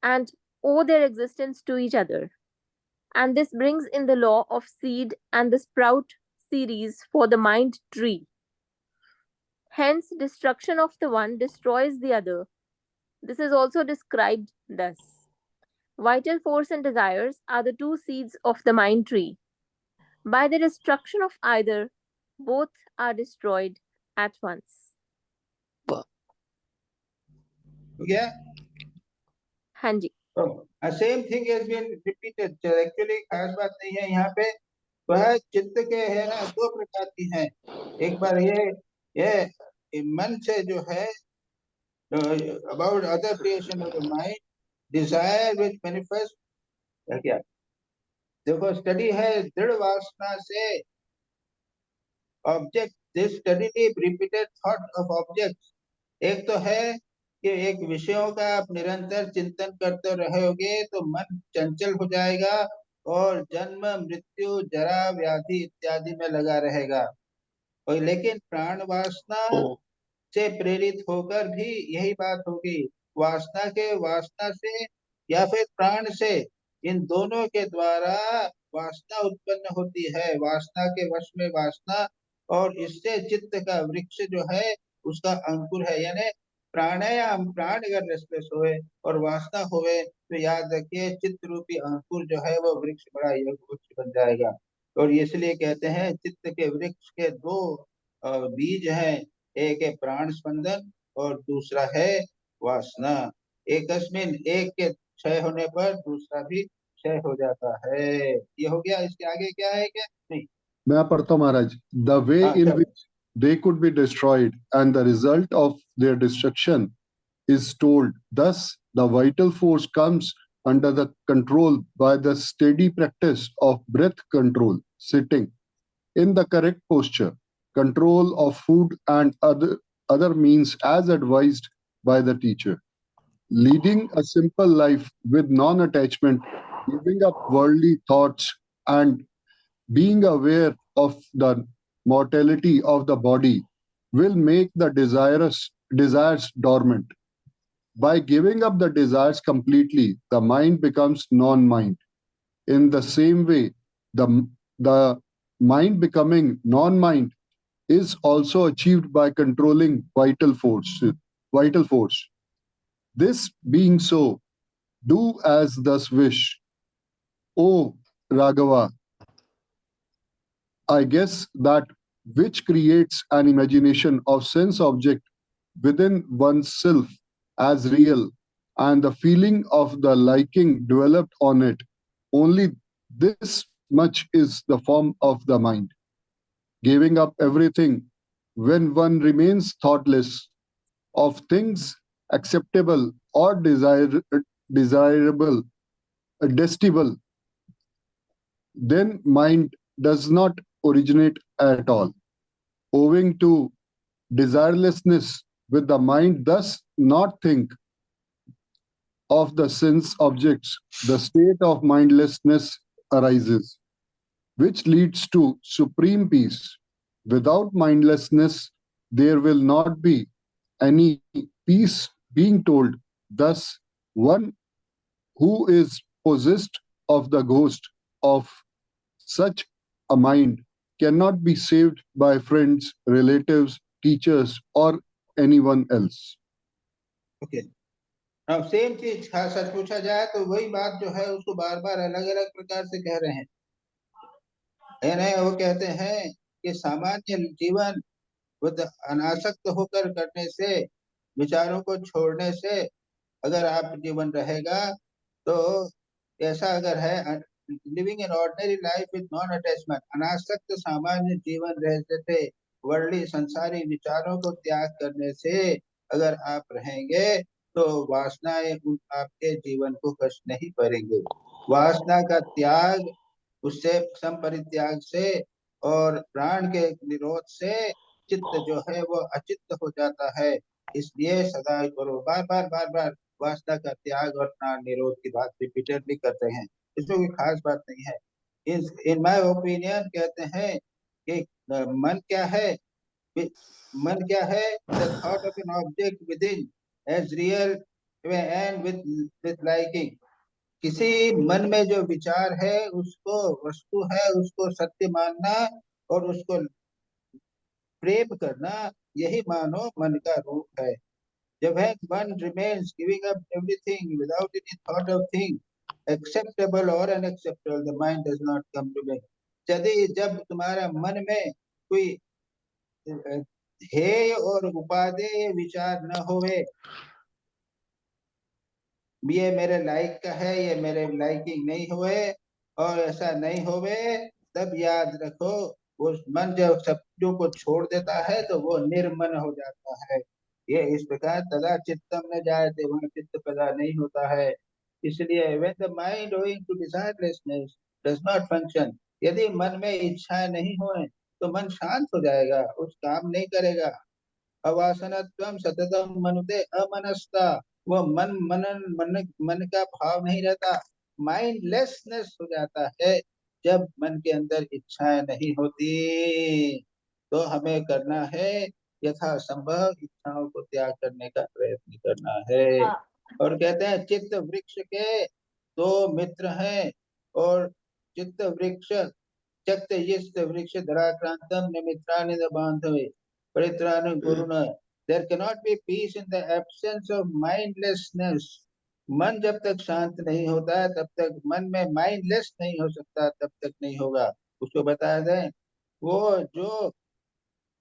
and owe their existence to each other. And this brings in the law of seed and the sprout series for the mind tree. Hence, destruction of the one destroys the other. This is also described thus. Vital force and desires are the two seeds of the mind tree. By the destruction of either, both are destroyed at once. Yeah. हाँ जी. Same thing has been repeated. Actually खास बात नहीं है यहाँ पे। वह चित्त के है ना दो प्रकार की हैं। एक बार ये मन से जो है about other creation of the mind, desire which manifest क्या देखो स्टडी है दृढ़ वासना से object this steadily repeated thought of objects. एक तो है कि एक विषयों का आप निरंतर चिंतन करते रहोगे तो मन चंचल हो जाएगा और जन्म मृत्यु जरा व्याधि इत्यादि में लगा रहेगा। और लेकिन प्राण वासना से प्रेरित होकर भी यही बात होगी। वासना से या फिर प्राण से, इन दोनों के द्वारा वासना उत्पन्न होती है। वासना के वश में वासना और इससे चित्त का वृक्ष जो है उसका अंकुर है। यानी प्राणायाम प्राण अगर रेस्टलेस होए और वासना होए तो याद रखिए चित्त रूपी अंकुर जो है वो वृक्ष बड़ा योग वृक्ष बन जाएगा। और इसलिए कहते हैं चित्त के वृक्ष के दो बीज हैं, एक है प्राण स्पंदन और दूसरा है वासना। एकस्मिन एक के क्षय होने पर दूसरा भी क्षय हो जाता है। ये हो गया। इसके आगे क्या है क्या नहीं? मैं पढ़ता हूँ महाराज। The way in which they could be destroyed and the result of their destruction is told. Thus, the vital force comes under the control by the steady practice of breath control, sitting in the correct posture, control of food and other means as advised by the teacher, leading a simple life with non-attachment, giving up worldly thoughts and being aware of the mortality of the body will make the desires dormant. By giving up the desires completely, the mind becomes non-mind. In the same way, the mind becoming non-mind is also achieved by controlling vital force. vital force. This being so, do as thus wish. O Raghava, I guess that which creates an imagination of sense object within oneself as real, and the feeling of the liking developed on it, only this much is the form of the mind. Giving up everything when one remains thoughtless of things acceptable or desirable, detestable, then mind does not originate at all. Owing to desirelessness, with the mind thus not think of the sense objects, the state of mindlessness arises, which leads to supreme peace. Without mindlessness, there will not be any peace. Being told thus, one who is possessed of the ghost of such a mind cannot be saved by friends, relatives, teachers, or anyone else. Okay. अब सेम चीज सच पूछा जाए तो वही बात जो है उसको बार बार अलग अलग प्रकार से कह रहे हैं। वो कहते हैं कि सामान्य जीवन अनासक्त होकर करने से, विचारों को छोड़ने से अगर आप जीवन रहेगा तो ऐसा अगर है, living in ordinary life with non attachment, अनासक्त सामान्य जीवन रहते थे, वर्ldly संसारी विचारों को त्याग करने से अगर आप रहेंगे तो वासनाएं आपके जीवन को कष्ट नहीं करेंगे। वासना का त्याग, उससे संपरित्याग से और प्राण के निरोध से चित्त जो है वो अचित्त हो जाता है। इसलिए सदा करो, बार बार वासना का त्याग और प्राण निरोध की बात रिपीटेडली करते हैं। इसमें कोई खास बात नहीं है। इन माय ओपिनियन कहते हैं कि मन क्या है, मन क्या है, the thought of an object within as real and with liking. किसी मन में जो विचार है उसको वस्तु है, उसको सत्य मानना और उसको प्रेम करना, यही मानो मन का रूप है। जब है one remains giving up everything without any thought of thing acceptable or unacceptable, the mind does not come to me. यदि जब तुम्हारा मन में कोई हेय और उपादेय विचार न होवे, ये मेरे लाइक का है, ये मेरे लाइकिंग नहीं हुए और ऐसा नहीं होवे, तब याद रखो उस मन जब शब्दों को छोड़ देता है तो वो निर्मन हो जाता है। ये इस प्रकार तदा चित्तम न जायते, वहाँ चित्त पैदा नहीं होता है। इसलिए when the mind owing to desirelessness does not function, यदि मन में इच्छाएं नहीं होए तो मन शांत हो जाएगा, उस काम नहीं करेगा। अवासनत्वम सततम मनुते अमनस्ता, वो मन का भाव नहीं रहता, माइंडलेसनेस हो जाता है। जब मन के अंदर इच्छाएं नहीं होती तो हमें करना है यथासंभव इच्छाओं को त्याग करने का प्रयत्न करना है। और कहते हैं चित्त वृक्ष के दो मित्र हैं, और चित्त वृक्ष चक्त यस्त वृक्ष धराक्रांतम निमित्रानि न बांधवे परित्राण गुरुण। There cannot be peace in the absence of mindlessness. मन जब तक शांत नहीं होता है तब तक, मन में माइंडलेस नहीं हो सकता तब तक नहीं होगा। उसको बताया जाए, वो जो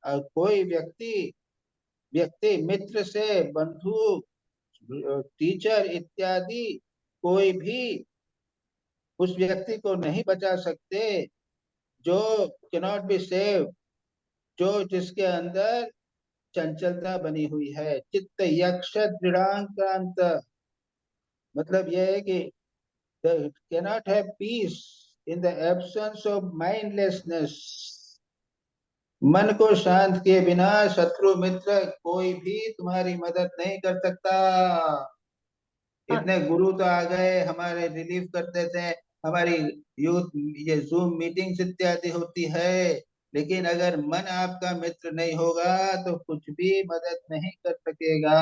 कोई व्यक्ति मित्र से, बंधु, टीचर इत्यादि कोई भी उस व्यक्ति को नहीं बचा सकते जो cannot be saved, जो जिसके अंदर चंचलता बनी हुई है। चित्त यक्ष दृढ़ांक्रांत, मतलब यह है कि cannot have peace in the absence of mindlessness. मन को शांत किए बिना शत्रु मित्र कोई भी तुम्हारी मदद नहीं कर सकता। इतने गुरु तो आ गए, हमारे रिलीफ करते थे, हमारी यूथ ये जूम मीटिंग्स इत्यादि होती है, लेकिन अगर मन आपका मित्र नहीं होगा तो कुछ भी मदद नहीं कर सकेगा।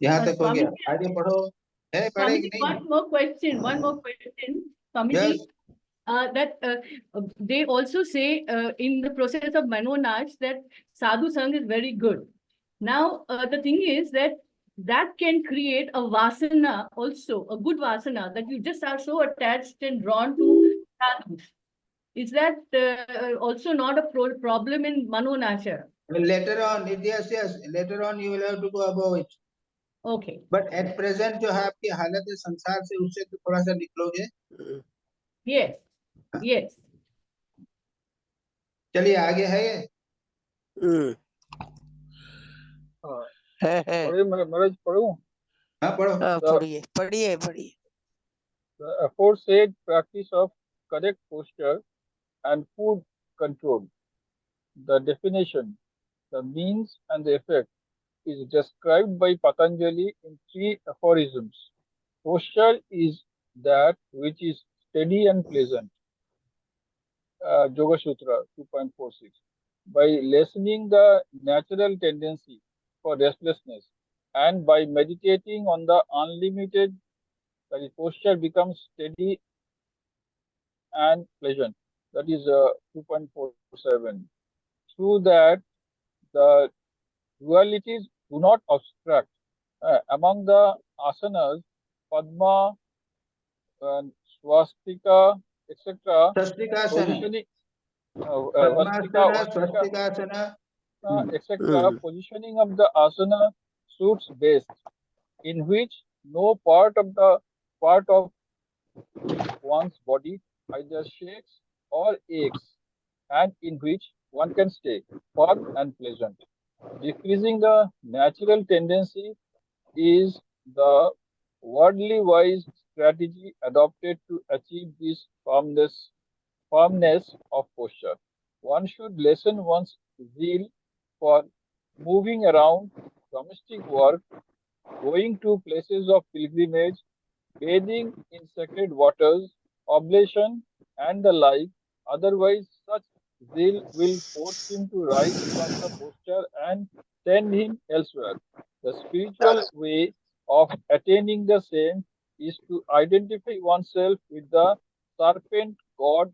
यहाँ तक हो गया, आगे पढ़ो। है पढ़े कि नहीं? One more question, Swamiji. Yes. That they also say in the process of Manonaj that sadhu sang is very good. Now, the thing is that can create a vasana also, a good vasana, that you just are so attached and drawn to sadhus. Is that also not a problem in Manonachara? Later on, yes, later on you will have to go above it. Okay. But at present जो है आपकी हालत है संसार से, उससे तो थोड़ा सा निकलोगे. Yes, yes. चलिए आगे है ये. महाराज पढ़ूं? हाँ पढ़ो. पढ़िए. The aforesaid practice of correct posture and food control, the definition, the means and the effect is described by Patanjali in 3 aphorisms. Posture is that which is steady and pleasant. Yoga Sutra 2.46. By lessening the natural tendency for restlessness and by meditating on the unlimited, that is, posture becomes steady and pleasant. That is 2.47. Through that, the dualities do not obstruct. Among the asanas, Padma and Swastika, etc., positioning, etc., positioning of the asana suits best, in which no part of one's body either shakes or aches, and in which one can stay firm and pleasant. Decreasing the natural tendency is the worldly wise strategy adopted to achieve this firmness of posture. One should lessen one's zeal for moving around, domestic work, going to places of pilgrimage, bathing in sacred waters, oblation, and the like. Otherwise, such zeal will force him to rise from the posture and send him elsewhere. The spiritual way of attaining the same is to identify oneself with the serpent god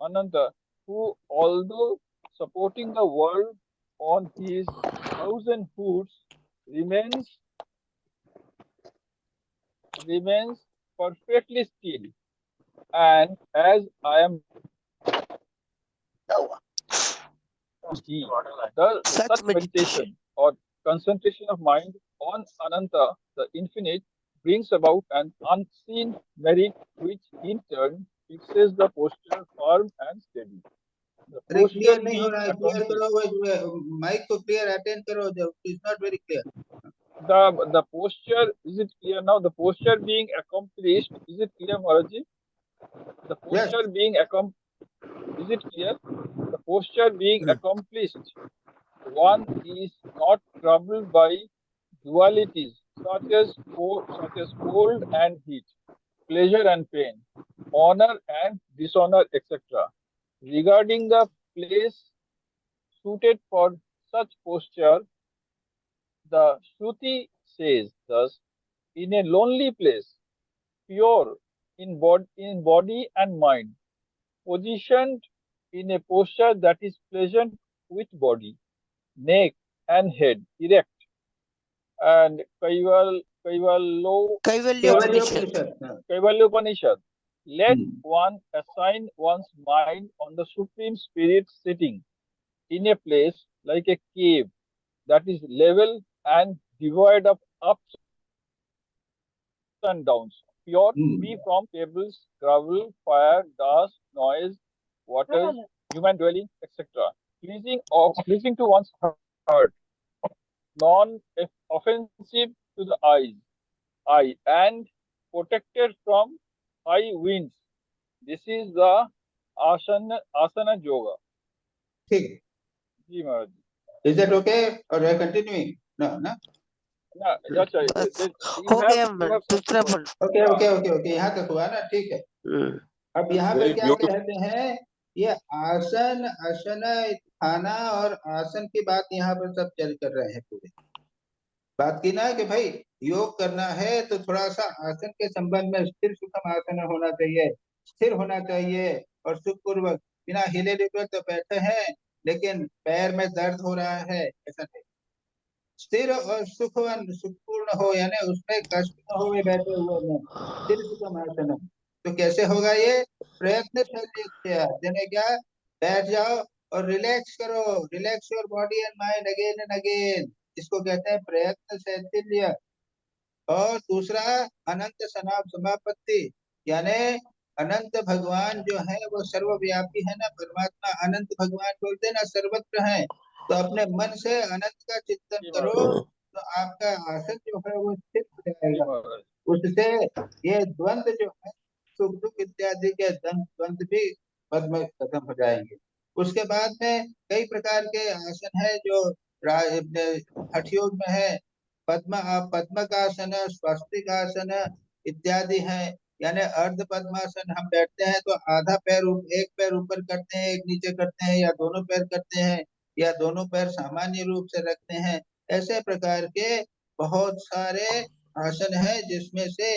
Ananta, who, although supporting the world on his 1,000 hooves, remains perfectly still. And as I am such meditation or concentration of mind on Ananta, the infinite, brings about an unseen merit which in turn fixes the posture firm and steady. The posture नहीं हो रहा है, clear करो, mic को clear attend करो, it's not very clear. The posture, is it clear now? The posture being accomplished, is it clear, Maharaji? The posture being accomplished, is it clear? The posture being accomplished, one is not troubled by dualities such as cold and heat, pleasure and pain, honor and dishonor, etc. Regarding the place suited for such posture, the Shruti says thus, in a lonely place, pure in body and mind, positioned in a posture that is pleasant with body, neck and head erect, and Kaivalya Upanishad. Let one assign one's mind on the Supreme Spirit sitting in a place like a cave that is level and devoid of ups and downs, pure, free from pebbles, gravel, fire, dust, noise, water, human dwelling, etc. Pleasing to one's heart, non-offensive to the eye, and protected from high winds. This is the asana yoga. ठीक. जी महाराज. Is that okay or I continuing? No. Okay. यहाँ तक हुआ ना, ठीक है. अब यहाँ पे क्या कहते हैं, ये आसन, असना, खाना और आसन की बात यहाँ पर सब चल कर रहे हैं. पूरे बात की ना कि भाई योग करना है तो थोड़ा सा आसन के संबंध में स्थिर सुखम आसन होना चाहिए, स्थिर होना चाहिए और सुखपूर्वक, बिना हिले डुले तो बैठे हैं लेकिन पैर में दर्द हो रहा है, ऐसा नहीं। स्थिर और सुखपूर्ण हो, यानी उसमें कष्ट न हो बैठे हुए में, स्थिर सुखम आसन। तो कैसे होगा ये? प्रयत्न यानी क्या? बैठ जाओ और रिलैक्स करो, relax your body and mind again and again, इसको कहते हैं प्रयत्न शैथिल्य। और दूसरा अनंत समापत्ति, यानी अनंत भगवान जो है वो सर्वव्यापी है ना, परमात्मा अनंत भगवान बोलते हैं ना, सर्वत्र है। तो अपने मन से अनंत का चिंतन करो, तो आपका आसन जो है वो स्थिर हो जाएगा। उससे ये द्वंद जो है, सुख दुख इत्यादि के द्वंद भी पद में खत्म हो जाएंगे। उसके बाद में कई प्रकार के आसन है जो हठ योग में है। पद्मकासन, स्वस्तिकासन इत्यादि है। यानी अर्ध पद्मासन, हम बैठते हैं तो आधा पैर एक पैर ऊपर करते हैं, एक नीचे करते हैं, या दोनों पैर करते हैं, या दोनों पैर सामान्य रूप से रखते हैं। ऐसे प्रकार के बहुत सारे आसन है, जिसमें से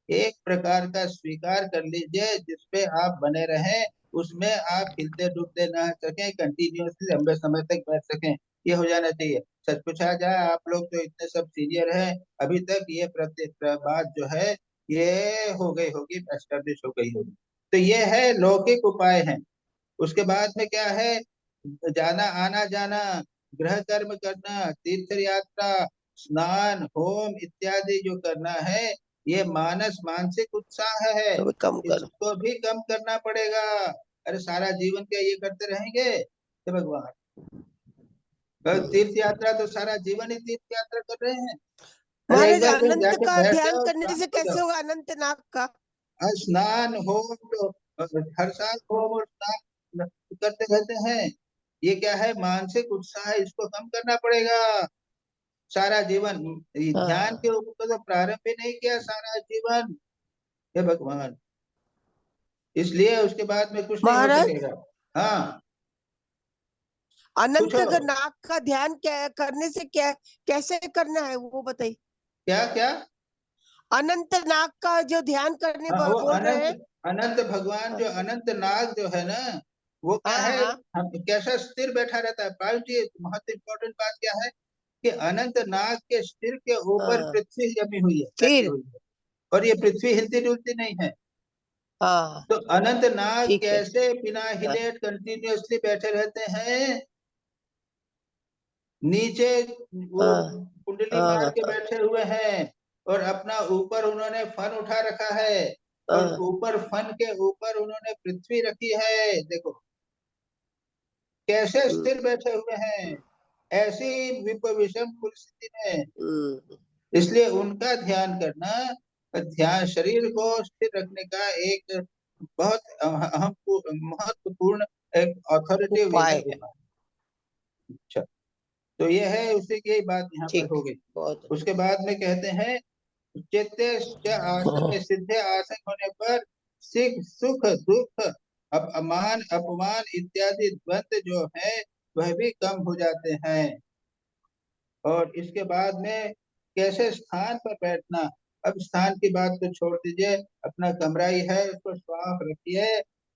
एक प्रकार का स्वीकार कर लीजिए जिसपे आप बने रहें, उसमें आप हिलते डुलते ना सकें, कंटिन्यूअसली लंबे समय तक बैठ सकें, ये हो जाना चाहिए। सच पूछा जाए, आप लोग तो इतने सब सीनियर हैं, अभी तक ये प्रत्येक बात जो है ये हो गई होगी, एस्टेब्लिश हो गई होगी। तो ये है लौकिक उपाय हैं। उसके बाद में क्या है? जाना आना जाना, गृह कर्म करना, तीर्थ यात्रा, स्नान, होम इत्यादि जो करना है, ये मानसिक उत्साह है, तो कम करो। इसको भी कम करना पड़ेगा। अरे सारा जीवन क्या ये करते रहेंगे? हे भगवान, तीर्थ यात्रा तो सारा जीवन ही तीर्थ यात्रा कर रहे हैं। अरे एक महाराज बार कहीं अनंत जाके का बैठ ध्यान जाओ, करने से शांत हो कैसे जाओ। होगा? अनंत नाग का स्नान होम तो हर साल होम और स्नान करते रहते हैं। ये क्या है? मानसिक उत्साह, इसको कम करना पड़ेगा। सारा जीवन ध्यान के ऊपर तो प्रारंभ ही नहीं किया, सारा जीवन। हे भगवान, इसलिए उसके बाद में कुछ नहीं हो महाराज सकेगा। हाँ, अनंत पूछो। नाग का ध्यान क्या करने से क्या कैसे करना है वो बताइए। क्या क्या? अनंत नाग का जो ध्यान करने हाँ, वो बोल रहे हैं। अनंत भगवान जो अनंत नाग जो है ना, वो क्या हाँ है? हाँ हम कैसा स्थिर बैठा रहता है? पाल जी, बहुत इंपॉर्टेंट बात क्या है कि अनंत नाग के सिर के ऊपर हाँ पृथ्वी जमी हुई है, बैठी फिर हुई है, और ये पृथ्वी हिलती डुलती नहीं है। हाँ तो अनंत नाग ठीक है। कैसे बिना हाँ हिले कंटिन्यूअसली बैठे रहते हैं? नीचे वो हाँ कुंडली मार हाँ के बैठे हुए हैं, और अपना ऊपर उन्होंने फन उठा रखा है, और हाँ ऊपर फन के ऊपर उन्होंने पृथ्वी रखी है। देखो कैसे स्थिर बैठे हुए हैं, ऐसी विषम परिस्थिति में। इसलिए उनका ध्यान करना, ध्यान शरीर को स्थिर रखने का एक बहुत अहम महत्वपूर्ण एक अथॉरिटी वे है उपाय है। ध्यान। अच्छा, तो ये है, उसी की बात यहाँ पर ठीक हो गई। बहुत उसके बाद में कहते हैं चित्ते आसन सिद्धे आसन होने पर सुख दुख मान अपमान इत्यादि द्वंद जो है वह भी कम हो जाते हैं। और इसके बाद में कैसे स्थान पर बैठना? अब स्थान की बात तो छोड़ दीजिए, अपना कमरा ही है, उसको साफ रखिए,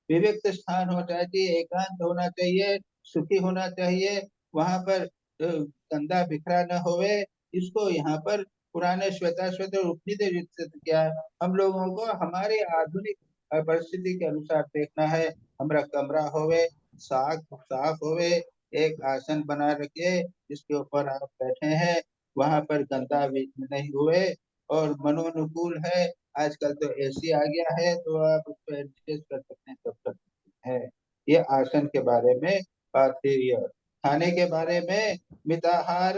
विविक्त स्थान होना चाहिए, एकांत होना चाहिए, सुखी होना चाहिए। वहां पर गंदा बिखरा न होवे। इसको यहाँ पर पुराने श्वेताश्वतर उपनिषद विकसित किया है। हम लोगों को हमारी आधुनिक परिस्थिति के अनुसार देखना है। हमारा कमरा होवे, साफ साफ होवे, एक आसन बना रखिए जिसके ऊपर आप बैठे हैं, वहां पर गंदा भी नहीं हुए, और मनोनुकूल है। आजकल तो एसी आ गया है, तो आप उस पर एडजस्ट कर सकते हैं, सब कर सकते हैं। ये आसन के बारे में बात थी। खाने के बारे में मिताहार,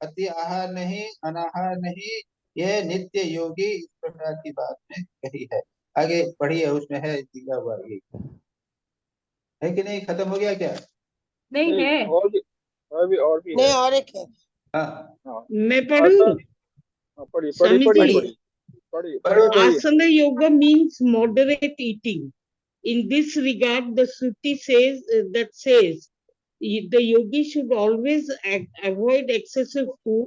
अति आहार नहीं, अनाहार नहीं, ये नित्य योगी इस प्रकार की बात में कही है। आगे पढ़िए, उसमें है दिया हुआ ये है कि नहीं? खत्म हो गया क्या? नहीं नहीं, है। और भी नहीं है। और एक है। हाँ, हाँ, मैं पढ़ूं? आसन। हाँ, पढ़िए पढ़िए स्वामी पढ़िए जी, पढ़िए। पढ़िए पढ़ो पढ़िए। पढ़िए। asana yoga means moderate eating. In this regard, the Shruti says the yogi should always avoid excessive food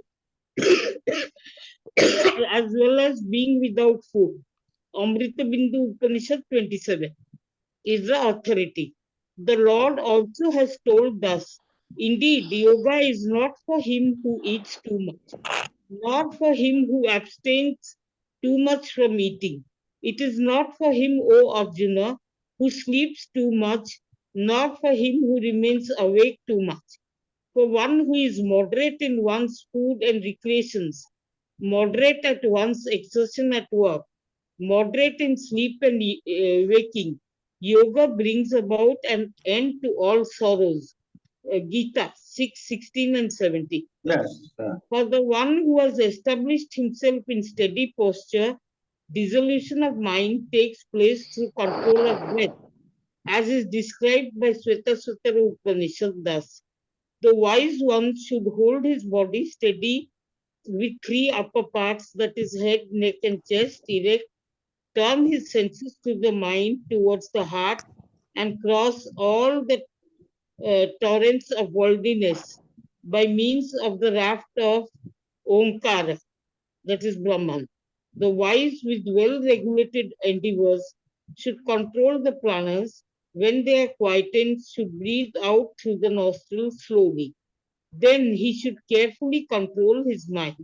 as well as being without food. Amrita Bindu Upanishad 27 is the authority. The Lord also has told us, indeed, yoga is not for him who eats too much, nor for him who abstains too much from eating. It is not for him, O Arjuna, who sleeps too much, nor for him who remains awake too much. For one who is moderate in one's food and recreations, moderate at one's exertion at work, moderate in sleep and waking, yoga brings about an end to all sorrows. Gita 6:16 and 17. Yes. For the one who has established himself in steady posture, dissolution of mind takes place through control of breath, as is described by Svetasvatara Upanishad thus. The wise one should hold his body steady with three upper parts, that is, head, neck, and chest, erect, turn his senses to the mind towards the heart, and cross all the torrents of worldliness by means of the raft of Omkara, that is Brahman. The wise with well-regulated endeavors should control the pranas. When they are quietened, should breathe out through the nostrils slowly. Then he should carefully control his mind,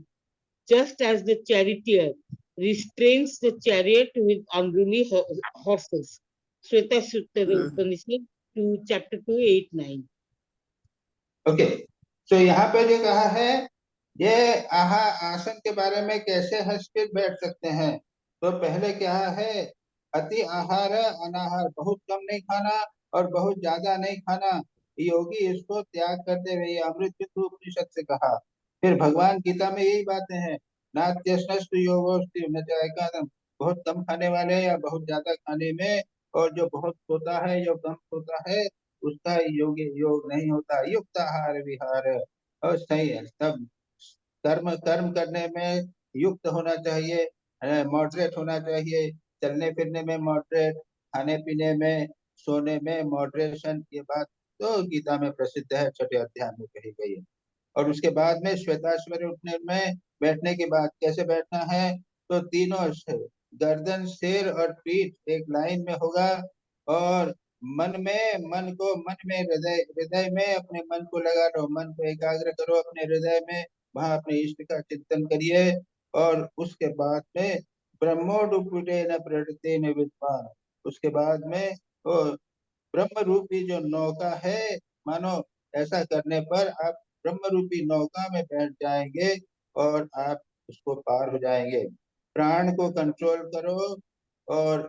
just as the charioteer restrains the chariot with unruly horses. Svetasvatara Upanishad 2, chapter 2, 8, 9. Okay, तो यहाँ पे जो कहा है, ये आसन के बारे में कैसे हस्तित बैठ सकते हैं। तो पहले क्या है, अति आहार अनाहार, बहुत कम नहीं खाना और बहुत ज्यादा नहीं खाना, योगी इसको त्याग करते हुए, अमृत उपनिषद से कहा। फिर भगवान गीता में यही बातें हैं, नात्यश्नस्तु योगोस्ति न चाहेगा, बहुत कम खाने वाले या बहुत ज्यादा खाने में, और जो बहुत सोता है, जो कम सोता है, उसका योग नहीं होता। युक्त आहार विहार, और सही है, सब कर्म करने में युक्त होना चाहिए, मॉडरेट होना चाहिए, चलने फिरने में मॉडरेट, खाने पीने में, सोने में मॉडरेशन, ये बात तो गीता में प्रसिद्ध है, छठे अध्याय में कही गई है। और उसके बाद में श्वेताश्वरी उठने में बैठने के बाद कैसे बैठना है, तो तीनों गर्दन, सिर और पीठ एक लाइन में होगा, और मन में हृदय में अपने मन को लगा लो, मन को एकाग्र करो अपने हृदय में, वहां अपने इष्ट का चिंतन करिए। और उसके बाद में ब्रह्मोडुपुटेन प्रकृतेन विद्वान, उसके बाद में वो ब्रह्म रूपी जो नौका है, मानो ऐसा करने पर आप ब्रह्म रूपी नौका में बैठ जाएंगे और आप उसको पार हो जाएंगे। प्राण को कंट्रोल करो, और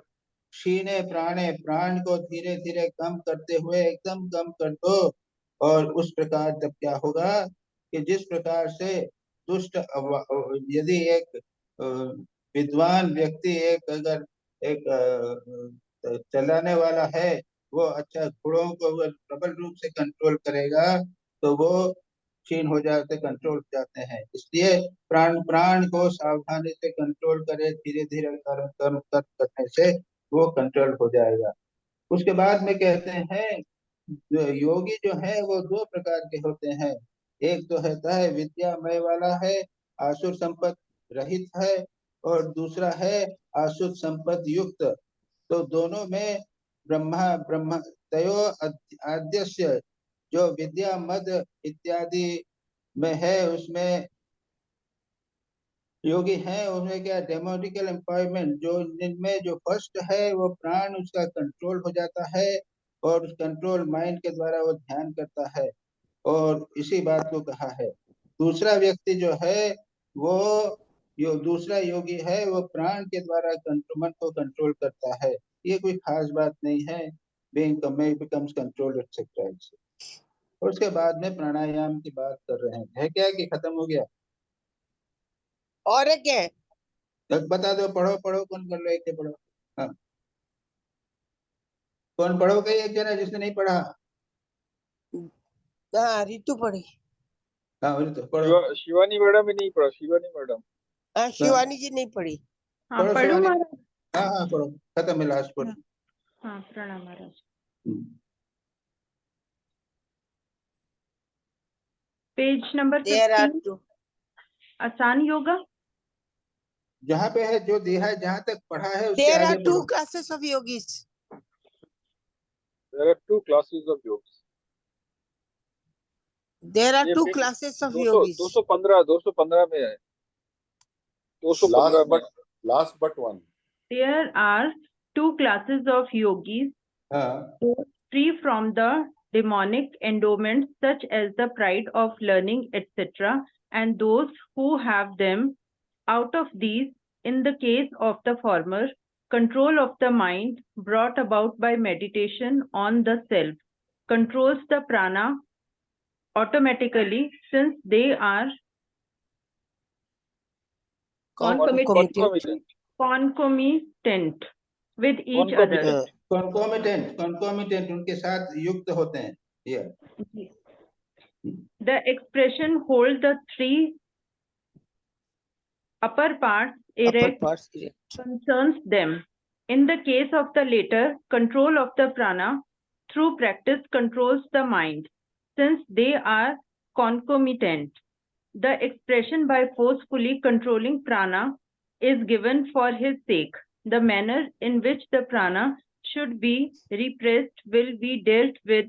क्षीणे प्राणे, प्राण को धीरे धीरे कम करते हुए एकदम कम कर दो। और उस प्रकार जब क्या होगा कि जिस प्रकार से दुष्ट, यदि एक विद्वान व्यक्ति, एक अगर एक चलाने वाला है, वो अच्छा घोड़ों को प्रबल रूप से कंट्रोल करेगा, तो वो क्षीण हो जाते, कंट्रोल हो जाते हैं। इसलिए प्राण को सावधानी से कंट्रोल करे, धीरे धीरे कर्म करने से वो कंट्रोल हो जाएगा। उसके बाद में कहते हैं, योगी जो है वो दो प्रकार के होते हैं, एक तो रहता है विद्यामय वाला है, आसुर संपत्ति रहित है, और दूसरा है आसुर संपत्ति युक्त। तो दोनों में ब्रह्म तयो आद्यस्य, जो विद्या मद इत्यादि में है, उसमें योगी है, उसमें क्या डेमोटिकल एम्प्लॉयमेंट, जो जिनमें जो फर्स्ट है वो प्राण, उसका कंट्रोल हो जाता है, और उस कंट्रोल माइंड के द्वारा वो ध्यान करता है, और इसी बात को कहा है। दूसरा व्यक्ति जो है वो दूसरा योगी है, वो प्राण के द्वारा मन को कंट्रोल करता है। ये कोई खास बात नहीं है, being becomes controlled etc. और उसके बाद में प्राणायाम की बात कर रहे हैं, है क्या कि खत्म हो गया? और है क्या? बता दो, पढ़ो कौन कर लो, एक पढ़ो। हाँ, कौन पढ़ोगे? एक जना जिसने नहीं पढ़ा। हाँ, रितु पढ़ी। हाँ, रितु पढ़ो। शिवानी मैडम ही नहीं पढ़ा, शिवानी मैडम। हाँ, शिवानी जी नहीं पढ़ी। हाँ, पढ़ो महाराज। हाँ, पढ़ो, खत्म है, लास्ट पढ़ो। हाँ, प्रणाम महाराज। पेज नंबर 15, आसान योगा। जहाँ पे है, जो दिया है, जहाँ तक पढ़ा है उसके There आगे are 2 classes of yogis. There are two classes of yogis. There are ये two page classes of 200 yogis. 215 में है 215 but last but one. There are two classes of yogis, those free from the demonic endowments such as the pride of learning, etc., and those who have them. Out of these, in the case of the former, control of the mind brought about by meditation on the self controls the prana automatically, since they are concomitant with each other. Concomitant उनके साथ युक्त होते हैं. Yeah. The expression hold the three upper parts erect concerns them. In the case of the latter, control of the prana through practice controls the mind, since they are concomitant. The expression by forcefully controlling prana is given for his sake. The manner in which the prana should be repressed will be dealt with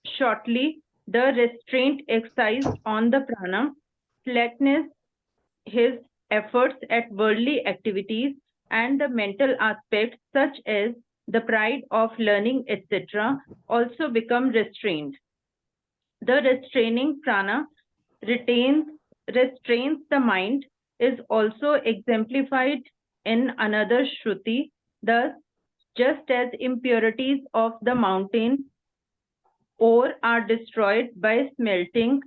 shortly. The restraint exercised on the prana, slackness his efforts at worldly activities, and the mental aspects such as the pride of learning, etc., also become restrained. The restraining prana restrains the mind is also exemplified in another Shruti. Thus, just as impurities of the mountain ore are destroyed by smelting,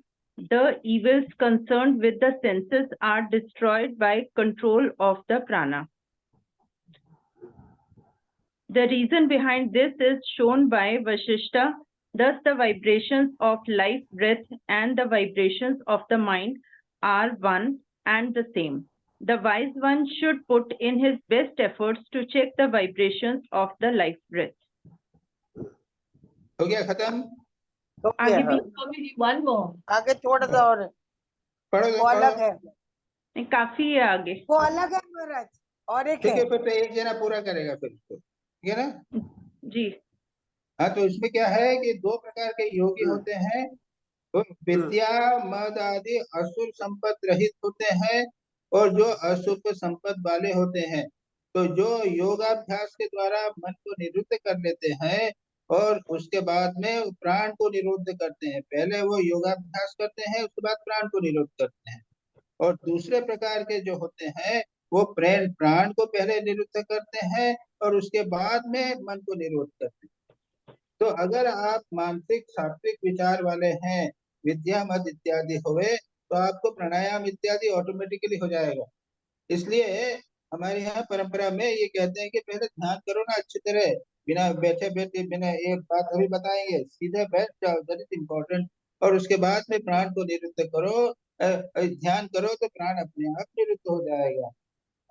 the evils concerned with the senses are destroyed by control of the prana. The reason behind this is shown by Vasishtha. Thus, the vibrations of life breath and the vibrations of the mind are one and the same. The wise one should put in his best efforts to check the vibrations of the life breath. हो गया खत्म? आगे भी one more. आगे छोड़ दो और वो अलग है. नहीं, काफी है आगे. वो अलग है महाराज और एक ठीक है. है, फिर तो एक जना पूरा करेगा फिर इसको, ठीक है ना? जी. हाँ, तो इसमें क्या है कि दो प्रकार के योगी होते हैं. तो विद्या मद आदि असुर संपत्ति रहित होते हैं और जो अशुभ संपत्ति वाले होते हैं. तो जो योगाभ्यास के द्वारा मन को निरुद्ध कर लेते हैं और उसके बाद में प्राण को निरुद्ध करते हैं. पहले वो योगाभ्यास करते हैं, उसके बाद प्राण को निरुद्ध करते हैं. और दूसरे प्रकार के जो होते हैं वो प्राण को पहले निरुद्ध करते हैं और उसके बाद में मन को निरुद्ध करते हैं. तो अगर आप मानसिक सात्विक विचार वाले हैं, विद्या मद इत्यादि हुए, तो आपको प्राणायाम इत्यादि ऑटोमेटिकली हो जाएगा. इसलिए हमारे यहाँ परंपरा में ये कहते हैं कि पहले ध्यान करो ना अच्छी तरह, बिना बैठे बैठे. बिना एक बात अभी बताएंगे, सीधे बैठ जाओ, दैट इज इम्पोर्टेंट. और उसके बाद में प्राण को निरुद्ध करो, ध्यान करो, तो प्राण अपने आप निरुद्ध हो जाएगा.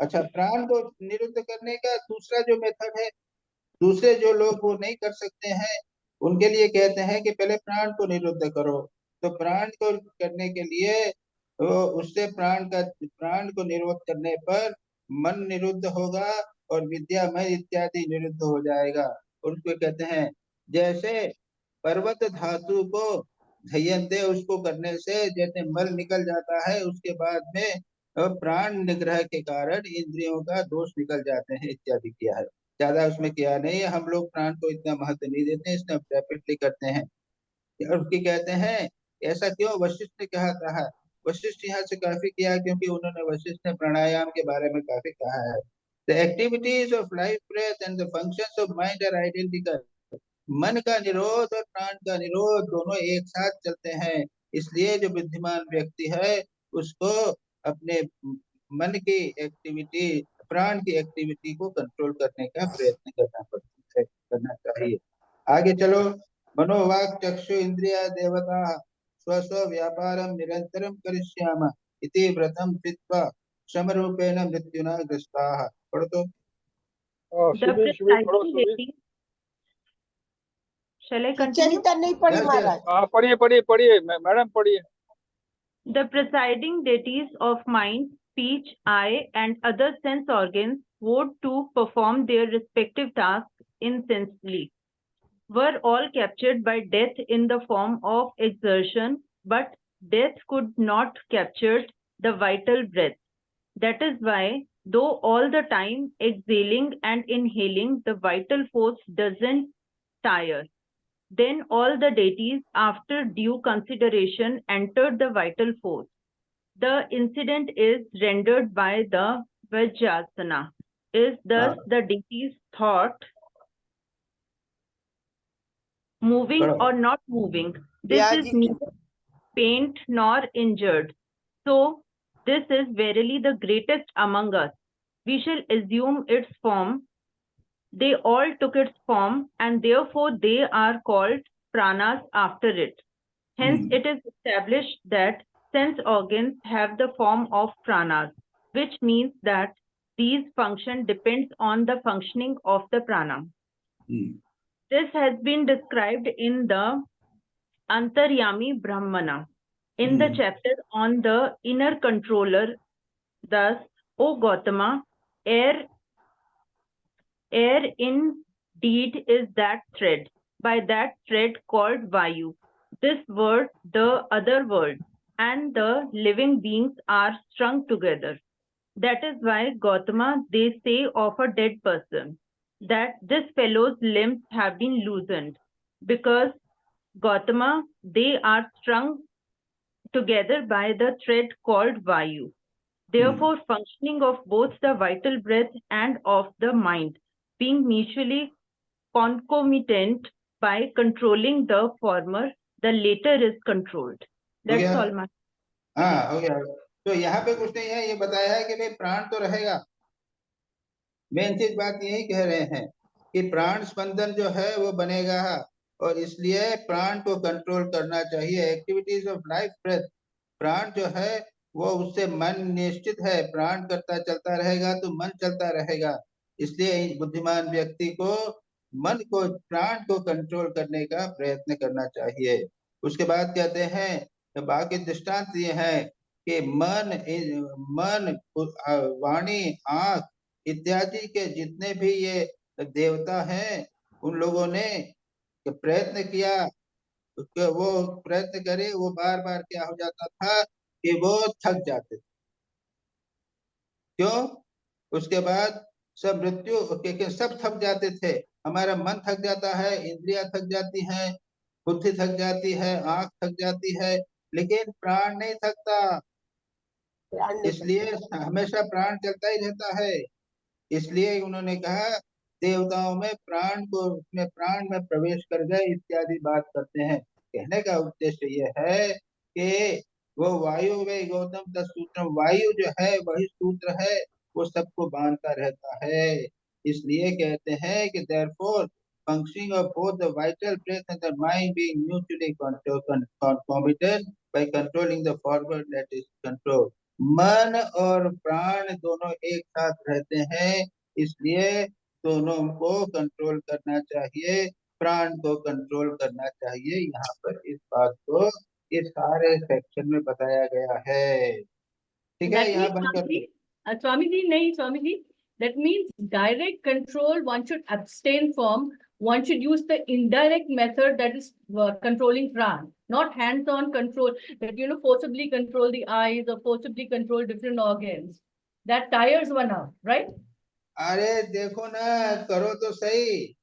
अच्छा, प्राण को निरुद्ध करने का दूसरा जो मेथड है, दूसरे जो लोग वो नहीं कर सकते हैं, उनके लिए कहते हैं कि पहले प्राण को निरुद्ध करो. तो प्राण को करने के लिए उससे प्राण को निरुद्ध करने पर मन निरुद्ध होगा और विद्यामय इत्यादि निरुद्ध हो जाएगा. उसको कहते हैं, जैसे पर्वत धातु को धयंते, उसको करने से जैसे मल निकल जाता है, उसके बाद में प्राण निग्रह के कारण इंद्रियों का दोष निकल जाते हैं इत्यादि किया है. ज्यादा उसमें किया नहीं है. हम लोग प्राण को इतना महत्व नहीं देते, इसमें रैपिडली करते हैं. और उसकी कहते हैं ऐसा क्यों? वशिष्ठ ने कहा था. वशिष्ठ यहाँ से काफी किया क्योंकि उन्होंने वशिष्ठ ने प्राणायाम के बारे में काफी कहा है. The activities of life breath and the functions of mind are identical. मन का निरोध और प्राण का निरोध दोनों एक साथ चलते हैं. इसलिए जो बुद्धिमान व्यक्ति है उसको अपने मन की एक्टिविटी, प्राण की एक्टिविटी को कंट्रोल करने का प्रयत्न करना चाहिए. आगे चलो. मनोवाक चक्षु इंद्रिया देवता स्व स्व व्यापारम निरंतरम करिष्यामः इति व्रतम कृत्वा समरूपेण मृत्युना ग्रस्ताः. पढ़ो तो. Shall I continue? नहीं पढ़ी महाराज. पढ़िए मैडम पढ़िए. The presiding deities of mind, speech, eye, and other sense organs vote to perform their respective tasks insensibly. were all captured by death in the form of exertion, but death could not capture the vital breath. That is why, though all the time exhaling and inhaling, the vital force doesn't tire. Then all the deities, after due consideration, entered the vital force. The incident is rendered by the Vajrasana. Is thus the deity's thought moving or not moving? This Yeah, is ji. neither pained nor injured. So, this is verily the greatest among us. We shall assume its form. They all took its form, and therefore they are called pranas after it. Hence, it is established that sense organs have the form of pranas, which means that these function depends on the functioning of the prana. This has been described in the Antaryami Brahmana, in the chapter on the inner controller. Thus, O Gautama, air indeed is that thread, by that thread called Vayu. This world, the other world, and the living beings are strung together. That is why, Gautama, they say of a dead person that this fellow's limbs have been loosened, because Gautama, they are strung together by the thread called Vayu. Therefore, functioning of both the vital breath and of the mind being mutually concomitant, by controlling the former, the later is controlled. That's all, my. हाँ, हो गया। तो यहाँ पे कुछ नहीं है, ये बताया है कि भाई प्राण तो रहेगा। मेन चीज बात यही कह रहे हैं कि प्राण स्पंदन जो है वो बनेगा, और इसलिए प्राण को कंट्रोल करना चाहिए। एक्टिविटीज ऑफ लाइफ ब्रेथ, प्राण जो है वो उससे मन निश्चित है, प्राण करता चलता रहेगा तो मन चलता रहेगा। इसलिए बुद्धिमान व्यक्ति को मन को, प्राण को कंट्रोल करने का प्रयत्न करना चाहिए। उसके बाद कहते हैं, तो बाकी दृष्टांत ये है कि मन, वाणी, आंख इत्यादि के जितने भी ये देवता हैं, उन लोगों ने प्रयत्न किया, वो प्रयत्न करे, वो बार बार क्या हो जाता था कि वो थक जाते थे। क्यों? उसके बाद सब मृत्यु के सब थक जाते थे। हमारा मन थक जाता है, इंद्रियां थक जाती हैं, बुद्धि थक जाती है, आंख थक जाती है, लेकिन प्राण नहीं थकता। इसलिए हमेशा प्राण चलता ही रहता है। इसलिए उन्होंने कहा देवताओं में प्राण को, उसमें प्राण में प्रवेश कर गए इत्यादि बात करते हैं। कहने का उद्देश्य ये है कि वो वायु में गौतम का सूत्र, वायु जो है वही सूत्र है, वो सबको बांधता रहता है। इसलिए कहते हैं कि therefore functioning of both the vital breath and the mind being mutually concomitant by controlling the forward, that is control. मन और प्राण दोनों एक साथ रहते हैं, इसलिए दोनों को कंट्रोल करना चाहिए, प्राण को कंट्रोल करना चाहिए। यहाँ पर इस बात को इस सारे सेक्शन में बताया गया है। ठीक है, यहाँ बंद कर दो। Swami ji, nahi, Swami ji, that means direct control one should abstain from. One should use the indirect method, that is controlling pran, not hands-on control, that forcibly control the eyes or forcibly control different organs. That tires one out, right? अरे देखो ना, करो तो सही।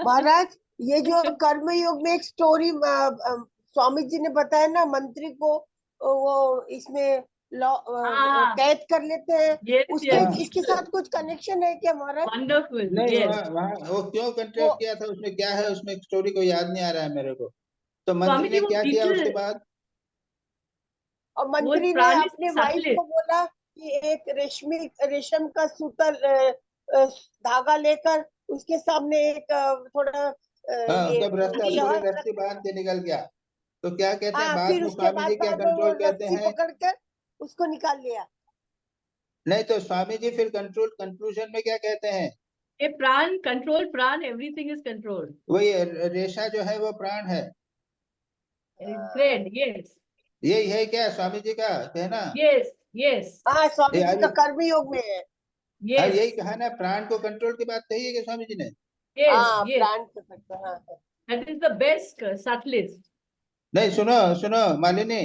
महाराज, ये जो कर्म योग में एक स्टोरी स्वामी जी ने बताया ना, मंत्री को वो इसमें कैद कर लेते हैं, उसके इसके साथ कुछ कनेक्शन है क्या महाराज? वंडरफुल। नहीं, वहाँ वो क्यों कंट्रोल किया था, उसमें क्या है, उसमें एक स्टोरी को याद नहीं आ रहा है मेरे को। तो मंत्री ने क्या किया उसके बाद? और मंत्री ने अपने वाइफ को बोला कि एक रेशम का सूतर धागा लेकर उसके सामने एक थोड़ा रस्सी बांध के निकल गया। तो क्या कहते हैं बाद में स्वामी जी क्या कंट्रोल कहते हैं? पकड़कर उसको निकाल लिया। नहीं तो स्वामी जी फिर कंक्लूजन में क्या कहते हैं? ए प्राण कंट्रोल, प्राण एवरीथिंग इज कंट्रोल। वही रेशा जो है वो प्राण है। Thread, yes. यही है क्या स्वामी जी का कहना? Yes yes. हाँ, स्वामी जी का कर्म योग में है। यही कहा ना, प्राण को कंट्रोल की बात कही है कि स्वामी जी ने? Yes, हाँ yes. plant effect, हाँ That is the best, subtlest. नहीं, सुनो सुनो मालिनी,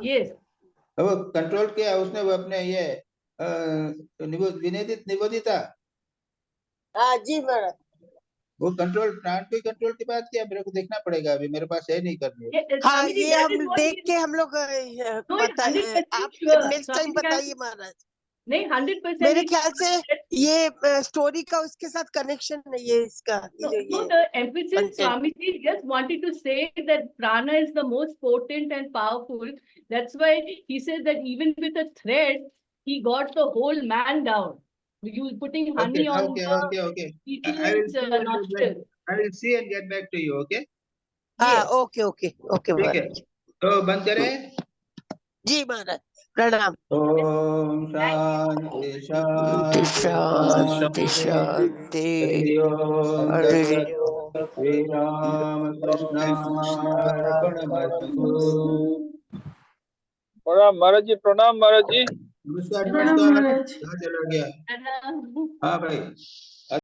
Yes. वो कंट्रोल किया उसने, वो अपने ये निवेदिता, हाँ जी महाराज। वो कंट्रोल प्लांट को कंट्रोल की बात किया। मेरे को देखना पड़ेगा, अभी मेरे पास है नहीं करने। हाँ Swamiji, ये that is हम what देख he- के हम लोग No, it's 100% आप sure. नेक्स्ट टाइम Swamiji, बताइए महाराज। नहीं 100%. मेरे ख्याल से ये स्टोरी का उसके साथ कनेक्शन नहीं है इसका। No, ये no, the emphasis, content. Swamiji just wanted to say that prana is the most potent and powerful. That's why he said that even with a thread, he got the whole man down. You putting honey on Okay. the eagle's nostril. I will see and get back to you. Okay. हाँ Yes. ओके ठीक है, तो बंद करें। जी महाराज प्रणाम। ओम शांति शांति शांति शांति। हरि ओम तत्सत्। श्री राम कृष्णार्पणमस्तु। प्रणाम महाराज जी, प्रणाम महाराज जी। नमस्कार प्रणाम नमस्कार। महाराज। कहाँ चला गया? हाँ भाई।